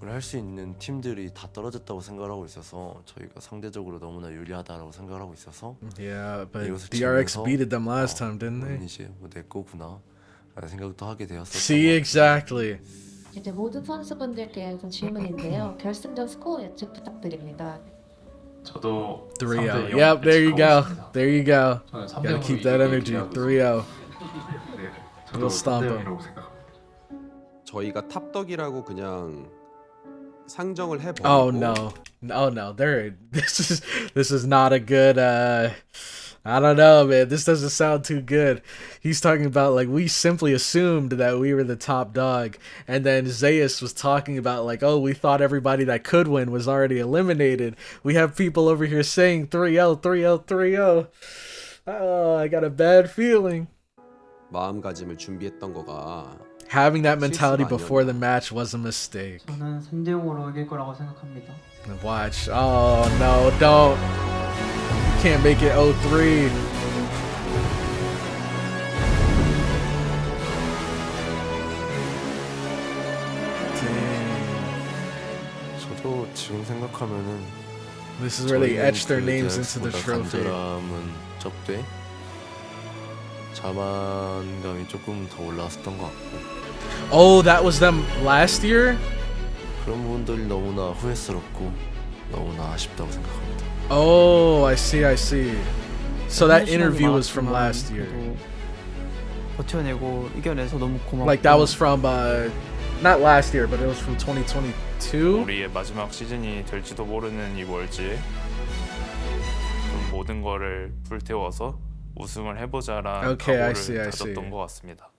할 수 있는 팀들이 다 떨어졌다고 생각하고 있어서 저희가 상대적으로 너무나 유리하다라고 생각하고 있어서 Yeah, but 이것을 DRX 치면서 beat them last time, didn't they? 이제 내 거구나 라는 생각도 하게 되었었던 See, exactly. 이제 모든 선수분들께 좀 질문인데요. 결승전 스코어 예측 부탁드립니다. 저도 3-0. Yep, there you go. There you go. Gotta keep that energy. 3-0. We'll stomp them. 저희가 탑덕이라고 그냥 상정을 해버리고. Oh no. Oh no. This is not a good I don't know, man. This doesn't sound too good. He's talking about like we simply assumed that we were the top dog, and then Zeus was talking about like, oh, we thought everybody that could win was already eliminated. We have people over here saying 3-0, 3-0, 3-0. Oh, I got a bad feeling. 마음가짐을 준비했던 거가 Having that mentality 실수가 before the 아니었나. match was a mistake. 저는 3대 0으로 이길 거라고 생각합니다. Watch. Oh no, don't. You can't make it 0-3. 저도 지금 생각하면은 This is where they etched their names into the trophy. 간절함은 접대 자만감이 조금 더 올라왔었던 것 같고 Oh, that was them last year? 그런 부분들이 너무나 후회스럽고 너무나 아쉽다고 생각합니다. Oh, I see, I see. So that interview was from last year. 버텨내고 이겨내서 너무 고맙고. Like that was from not last year, but it was from 2022. 우리의 마지막 시즌이 될지도 모르는 이 월즈에 그 모든 거를 불태워서 우승을 해보자라는 Okay, I 각오를 see, I 다졌던 see. 것 같습니다.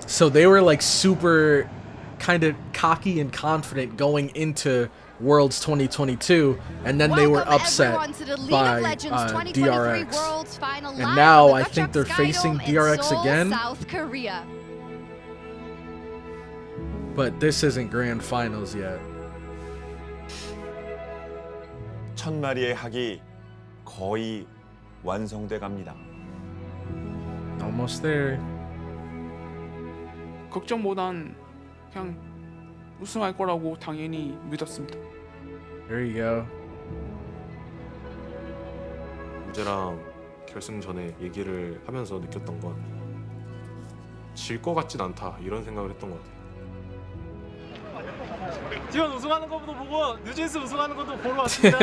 So they were like super kind of cocky and confident going into Worlds 2022, and then they were upset by DRX. And now I think they're facing DRX again. But this isn't grand finals yet. 1000마리의 학이 거의 완성돼 갑니다. Almost there. 걱정보단 그냥 우승할 거라고 당연히 믿었습니다. There you go. 문제랑 결승 전에 얘기를 하면서 느꼈던 건 질 것 같진 않다 이런 생각을 했던 것 같아요. 지원 우승하는 것도 보고 뉴진스 우승하는 것도 보러 왔습니다.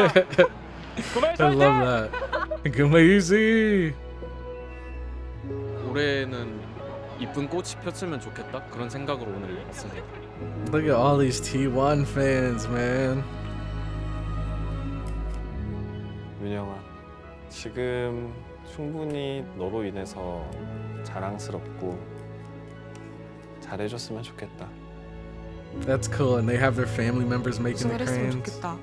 I love that. Amazing. 올해는 이쁜 꽃이 폈으면 좋겠다 그런 생각으로 오늘 왔습니다. Look at all these T1 fans, man. 윤영아, 지금 충분히 너로 인해서 자랑스럽고 잘해줬으면 좋겠다. That's cool, and they have their family members making the 우승을 했으면 cranes. 좋겠다.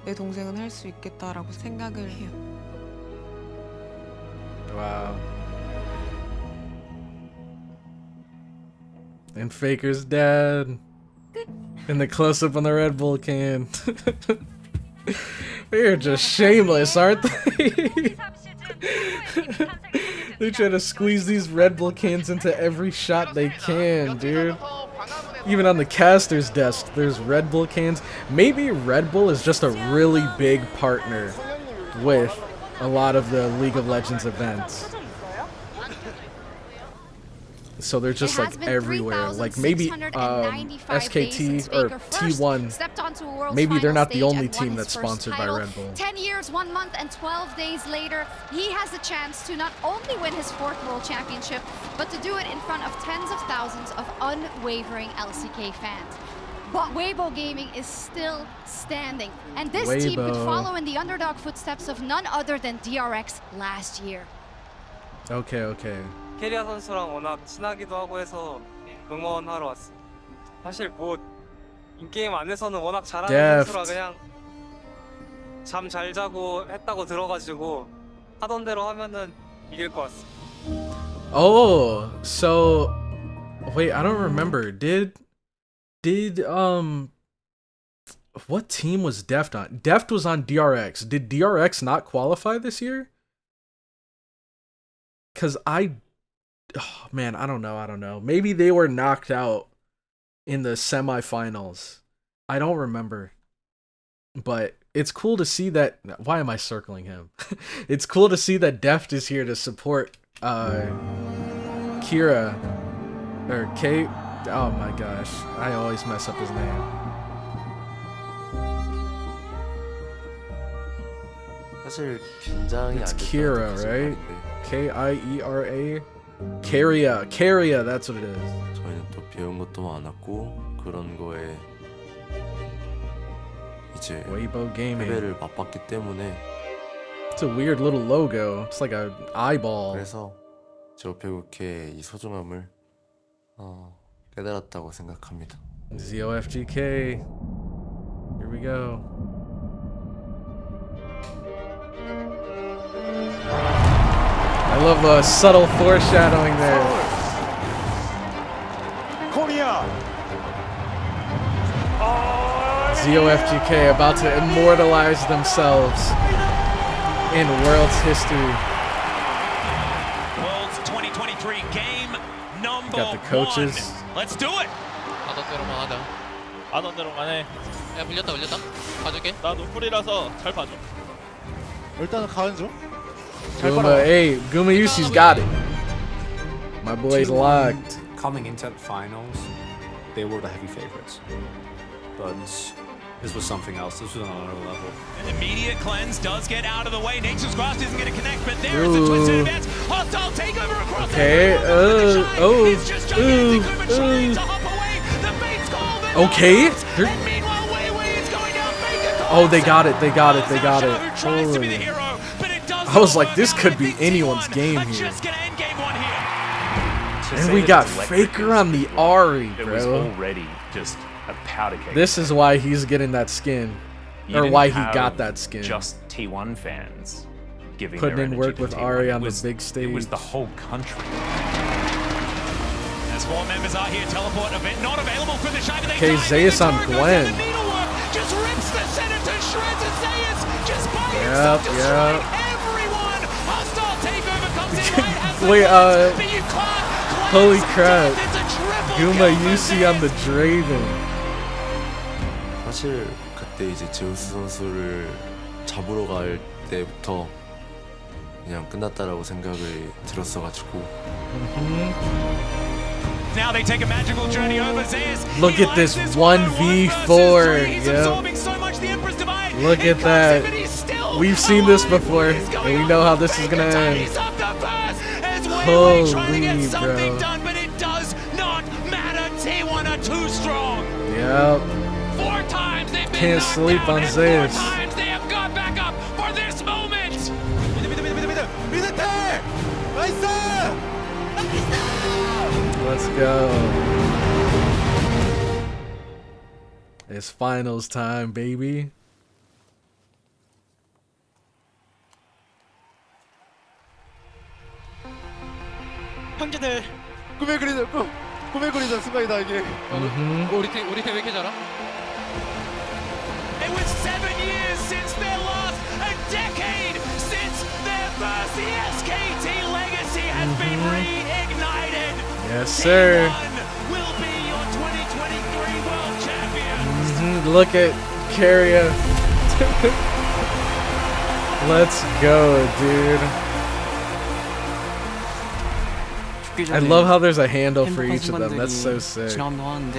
내 동생은 할 수 있겠다라고 생각을 해요. Wow. And Faker's dad. And the close-up on the Red Bull can. They're just shameless, aren't they? They try to squeeze these Red Bull cans into every shot they can, dude. Even on the caster's desk, there's Red Bull cans. Maybe Red Bull is just a really big partner with a lot of the League of Legends events. So they're just like everywhere. Like maybe SKT or T1, maybe they're not the only team that's sponsored by Red Bull. 10 years, 1 month, and 12 days later, he has the chance to not only win his 4th World Championship, but to do it in front of tens of thousands of unwavering LCK fans. But Weibo Gaming is still standing, and this team could follow in the underdog footsteps of none other than DRX last year. Okay, okay. 캐리아 선수랑 워낙 친하기도 하고 해서 응원하러 왔어. 사실 뭐 인게임 안에서는 워낙 잘하는 선수라 그냥 잠 잘 자고 했다고 들어가지고 하던 대로 하면은 이길 것 같어. Oh, so wait, I don't remember. Did what team was Deft on? Deft was on DRX. Did DRX not qualify this year? Cause oh man, I don't know. Maybe they were knocked out in the semifinals. I don't remember. But it's cool to see that. Why am I circling him? It's cool to see that Deft is here to support Kira or Kate. Oh my gosh, I always mess up his name. 사실 긴장이 It's 안 Kira, right? Kiera. Caria, that's what it is. 저희는 또 배운 것도 많았고 그런 거에 이제 Weibo Gaming. 패배를 맛봤기 때문에 It's a weird little logo. It's like an eyeball. 그래서 zofgk의 이 소중함을 깨달았다고 생각합니다. zofgk. Here we go. I love the subtle foreshadowing there. Korea. ZOFGK about to immortalize themselves in world's history. World's 2023 game number Got the coaches. 1. Let's do it. 하던 대로만 하자. 하던 대로만 해. 야 밀렸다. 봐줄게. 나 노플이라서 잘 봐줘. 일단은 가는 중. Guma, hey, Guma Yusi's got it. My boy's locked. Coming into the finals, they were the heavy favorites. But this was something else. This was on another level. An immediate cleanse does get out of the way. Nature's Grasp isn't going to connect, but there is a twisted advance. Hostile takeover across Okay, okay. Oh, they got it. Holy. I was like, this could be anyone's game here. And we got Faker on the Ari, It was bro. already just a powder keg. This is why he's getting that skin. You Or didn't why he have got that skin. Just T1 fans giving Putting their in energy work to with T1. Ari on It the was- big stage. It was the whole country. As 4 members are here, teleport event not available for the Shiva. Okay, Zeus on Gwen. Just rips the center to shreds, and Zeus just by Yep, himself destroying yep. everyone. Hostile takeover comes in right as the Wait, first, but you can't holy crap. It's a triple Guma kill for Yusi on the Draven. 사실 그때 이제 제우스 선수를 잡으러 갈 때부터 그냥 끝났다라고 생각을 들었어가지고. Now they take a magical journey over Zeus. Look at this 1v4. Yep. Look at that. We've seen this before, and we know how this is gonna end. Holy, bro. Done, but it does not matter. T1 are too strong. Yep. 4 times they've been Can't knocked sleep down, on and Zeus. 4 times they have got back up for this moment. Let's go. It's finals time, baby. 형제들 꿈에 그리던 순간이다 이게. 우리 팀 왜 이렇게 잘하? It was 7 years since their loss, a decade since their first. The SKT legacy has been reignited. Yes, sir. T1 will be your 2023 world champions. Look at Carrier. Let's go, dude. I love how there's a handle for each of them. That's so sick. 지나가면 하는데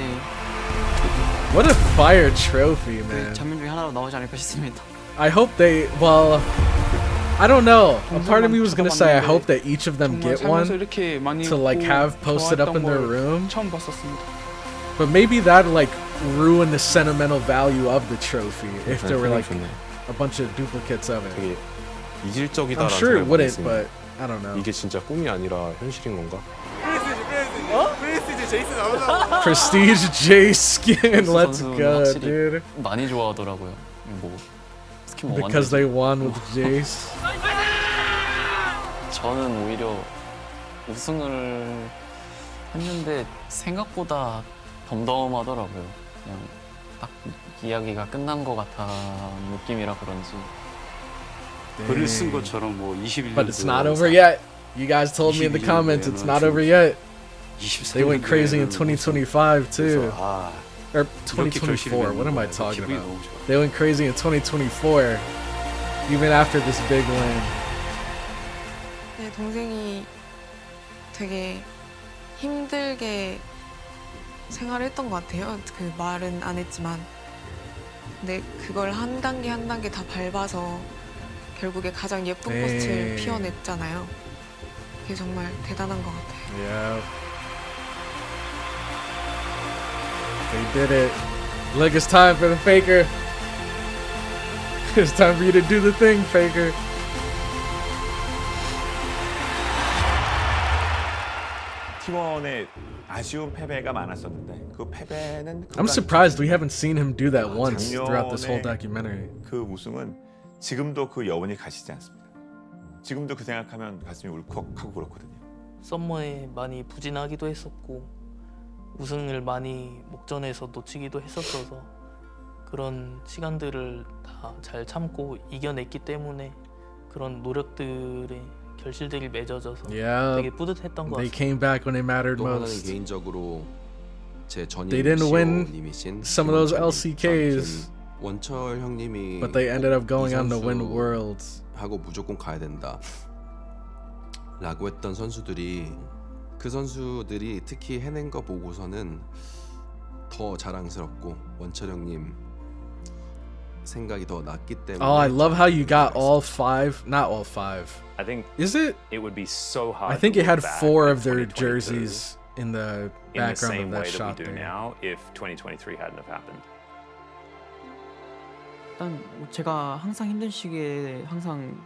What a fire trophy, man. 장면 중에 하나로 나오지 않을까 싶습니다. I hope they, well, I don't know. A part of me was gonna say I hope that each of them get one to like have posted up in their room. 처음 봤었습니다. But maybe that like ruin the sentimental value of the trophy if there were like a bunch of duplicates of it. 되게 이질적이다라는 I'm sure it 생각이 wouldn't, 있습니다. but I don't know. 이게 진짜 꿈이 아니라 현실인 건가? Prestige J skin, let's go, dude. 많이 좋아하더라고요. 뭐 스킨 뭐 Because they won with Jace. 저는 오히려 우승을 했는데 생각보다 덤덤하더라고요. 그냥 딱 이야기가 끝난 것 같은 느낌이라 그런지. 글을 쓴 것처럼 뭐 21년. But it's not over yet. You guys told me in the comments it's not over yet. They went crazy in 2025 too. Or 2024, what am I talking about? They went crazy in 2024, even after this big win. 네, 동생이 되게 힘들게 생활했던 것 같아요. 그 말은 안 했지만. 근데 그걸 한 단계 한 단계 다 밟아서 결국에 가장 예쁜 꽃을 피워냈잖아요. 그게 정말 대단한 것 같아요. Yeah. They did it. Look, it's time for the Faker. It's time for you to do the thing, Faker. T1의 아쉬운 패배가 많았었는데 그 패배는 I'm surprised we haven't seen him do that once throughout this whole 작년에 documentary. 그 우승은 지금도 그 여운이 가시지 않습니다. 지금도 그 생각하면 가슴이 울컥하고 그렇거든요. 썸머에 많이 부진하기도 했었고 우승을 많이 목전에서 놓치기도 했었어서 그런 시간들을 다 잘 참고 이겨냈기 때문에 그런 노력들의 결실들이 맺어져서 되게 뿌듯했던 것 They 같습니다. came back when it mattered 또 하나는 most. 개인적으로 제 전임 They didn't win CEO님이신 some of those 김원철님, LCKs, 원철 형님이 but they ended up going 이 on to win 선수 worlds. 하고 무조건 가야 된다 라고 했던 선수들이 그 선수들이 특히 해낸 거 보고서는 더 자랑스럽고 원철 형님 생각이 더 낫기 때문에 Oh, I love how you got all five. Not all five. I think Is it? it would be so hard. I think to it had look back 4 at of their 2022 jerseys in the in the background same of that way that we shot do there. now if 2023 hadn't have happened. 일단 뭐 제가 항상 힘든 시기에 항상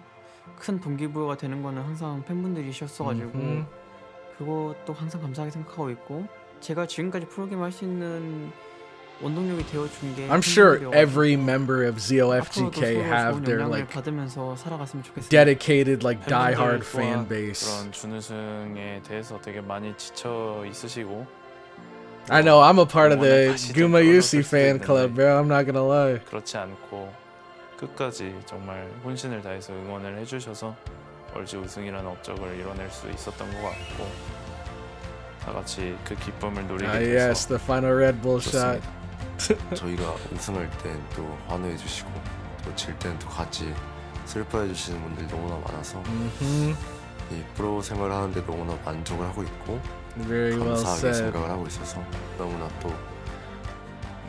큰 동기부여가 되는 거는 항상 팬분들이셨어가지고 그것도 항상 감사하게 생각하고 있고 제가 지금까지 프로게임 할 수 있는 원동력이 되어준 게 I'm sure 팬분들이어가지고 every member of 앞으로도 zofgk 서로 have 좋은 their 영향을 like 받으면서 살아갔으면 좋겠습니다. dedicated like 팬분들 diehard 또한 fan base. 그런 준우승에 대해서 되게 많이 지쳐 있으시고 I know I'm a part of 응원을 the 다시 좀 Gumayusi 떨어졌을 수도 fan 있는데 club, bro. I'm not gonna lie. 그렇지 않고 끝까지 정말 혼신을 다해서 응원을 해주셔서 LG 우승이라는 업적을 이뤄낼 수 있었던 것 같고 다 같이 그 기쁨을 누리게 Ah, 돼서 yes, the final Red Bull shot. 저희가 우승할 땐 또 환호해 주시고 또 질 땐 또 같이 슬퍼해 주시는 분들이 너무나 많아서 이 프로 생활을 하는데 너무나 만족을 하고 있고 Very well 감사하게 said. 생각을 하고 있어서 너무나 또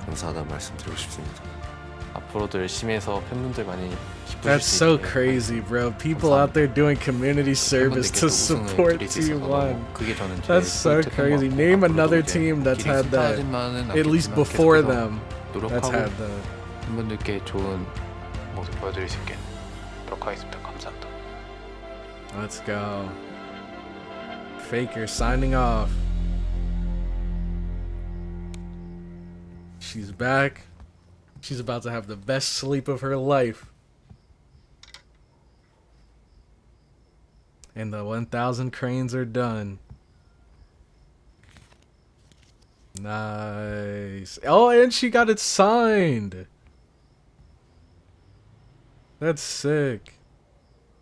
감사하다는 말씀드리고 싶습니다. 앞으로도 열심히 해서 팬분들 많이 기쁘실 That's 수 so 있게 crazy, bro. People out there doing community service to support T1. That's so crazy. Name another team that's had that, at least before them, that's had that. 팬분들께 좋은 모습 보여드릴 수 있게 하도록 하겠습니다. 감사합니다. Let's go. Faker signing off. She's back. She's about to have the best sleep of her life. And the 1,000 cranes are done. Nice. Oh, and she got it signed. That's sick.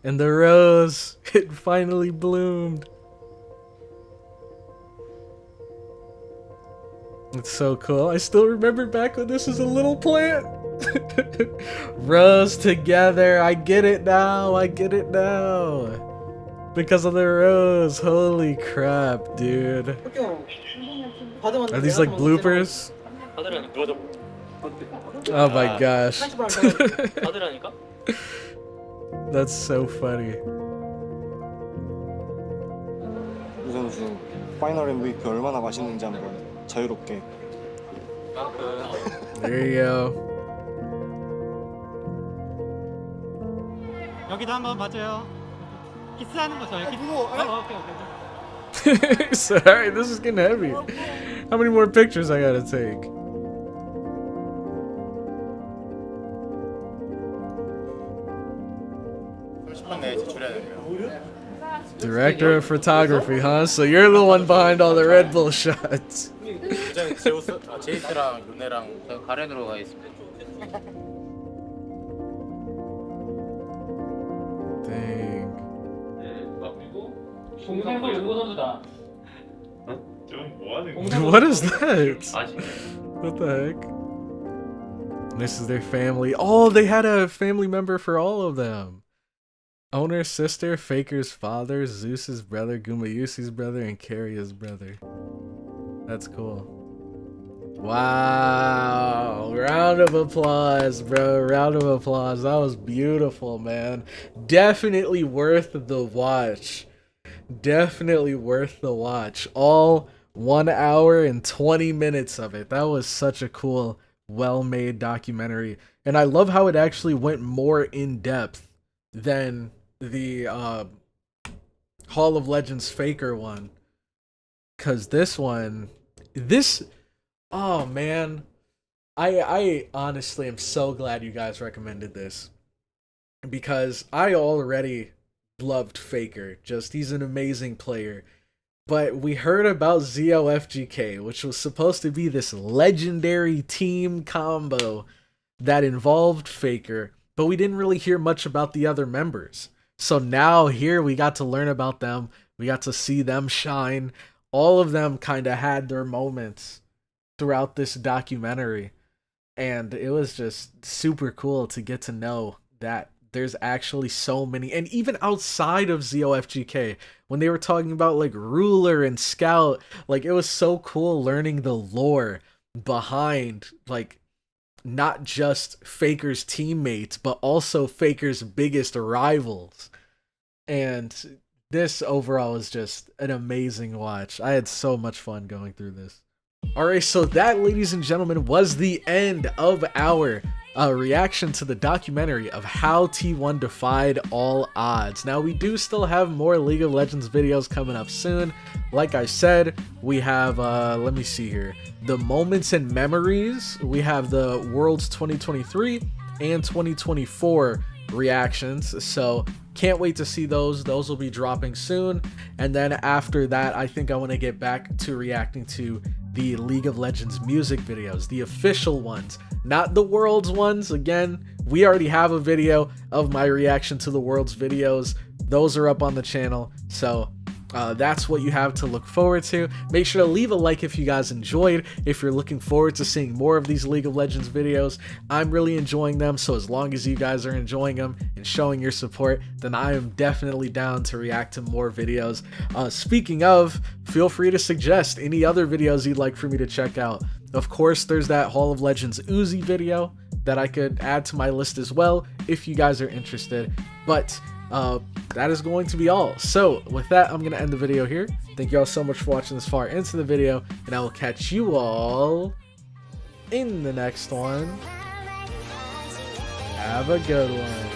And the rose, it finally bloomed. It's so cool. I still remember back when this was a little plant. Rose together. I get it now. I get it now. Because of the rose. Holy crap, dude. Are these like bloopers? Oh my gosh. That's so funny. 이 선수 파이널 MVP 얼마나 맛있는지 한번 자유롭게. There you go. 여기도 한번 봐줘요. 키스하는 거 저요. 키스. 오케이. Sorry, this is getting heavy. How many more pictures I gotta take? Director of photography, huh? So you're the one behind all the Red Bull shots. 제이스랑 윤혜랑 저 가렌으로 가겠습니다. Dang. 동생도 연구 선수다. What is that? What the heck? This is their family. Oh, they had a family member for all of them. Owner's sister, Faker's father, Zeus's brother, Gumayusi's brother, and Carria's brother. That's cool. Wow. Round of applause, bro. Round of applause. That was beautiful, man. Definitely worth the watch. Definitely worth the watch. All 1 hour and 20 minutes of it. That was such a cool, well-made documentary. And I love how it actually went more in depth than the Hall of Legends Faker one. Cause this one, oh man, I honestly am so glad you guys recommended this, because I already loved Faker. Just, he's an amazing player. But we heard about zofgk, which was supposed to be this legendary team combo that involved Faker, but we didn't really hear much about the other members. So now here we got to learn about them. We got to see them shine. All of them kind of had their moments throughout this documentary. And it was just super cool to get to know that there's actually so many. And even outside of zofgk, when they were talking about like Ruler and Scout, like it was so cool learning the lore behind like not just Faker's teammates, but also Faker's biggest rivals. And this overall is just an amazing watch. I had so much fun going through this. Alright, so that, ladies and gentlemen, was the end of our reaction to the documentary of how T1 defied all odds. Now, we do still have more League of Legends videos coming up soon. Like I said, we have, let me see here, the Moments and Memories. We have the Worlds 2023 and 2024 reactions, so can't wait to see those. Those will be dropping soon. And then after that, I think I want to get back to reacting to the League of Legends music videos, the official ones, not the Worlds ones. Again, we already have a video of my reaction to the Worlds videos. Those are up on the channel, so that's what you have to look forward to. Make sure to leave a like if you guys enjoyed. If you're looking forward to seeing more of these League of Legends videos, I'm really enjoying them, so as long as you guys are enjoying them and showing your support, then I am definitely down to react to more videos. Speaking of, feel free to suggest any other videos you'd like for me to check out. Of course, there's that Hall of Legends Uzi video that I could add to my list as well if you guys are interested. But that is going to be all. So with that, I'm going to end the video here. Thank you all so much for watching this far into the video, and I will catch you all in the next one. Have a good one.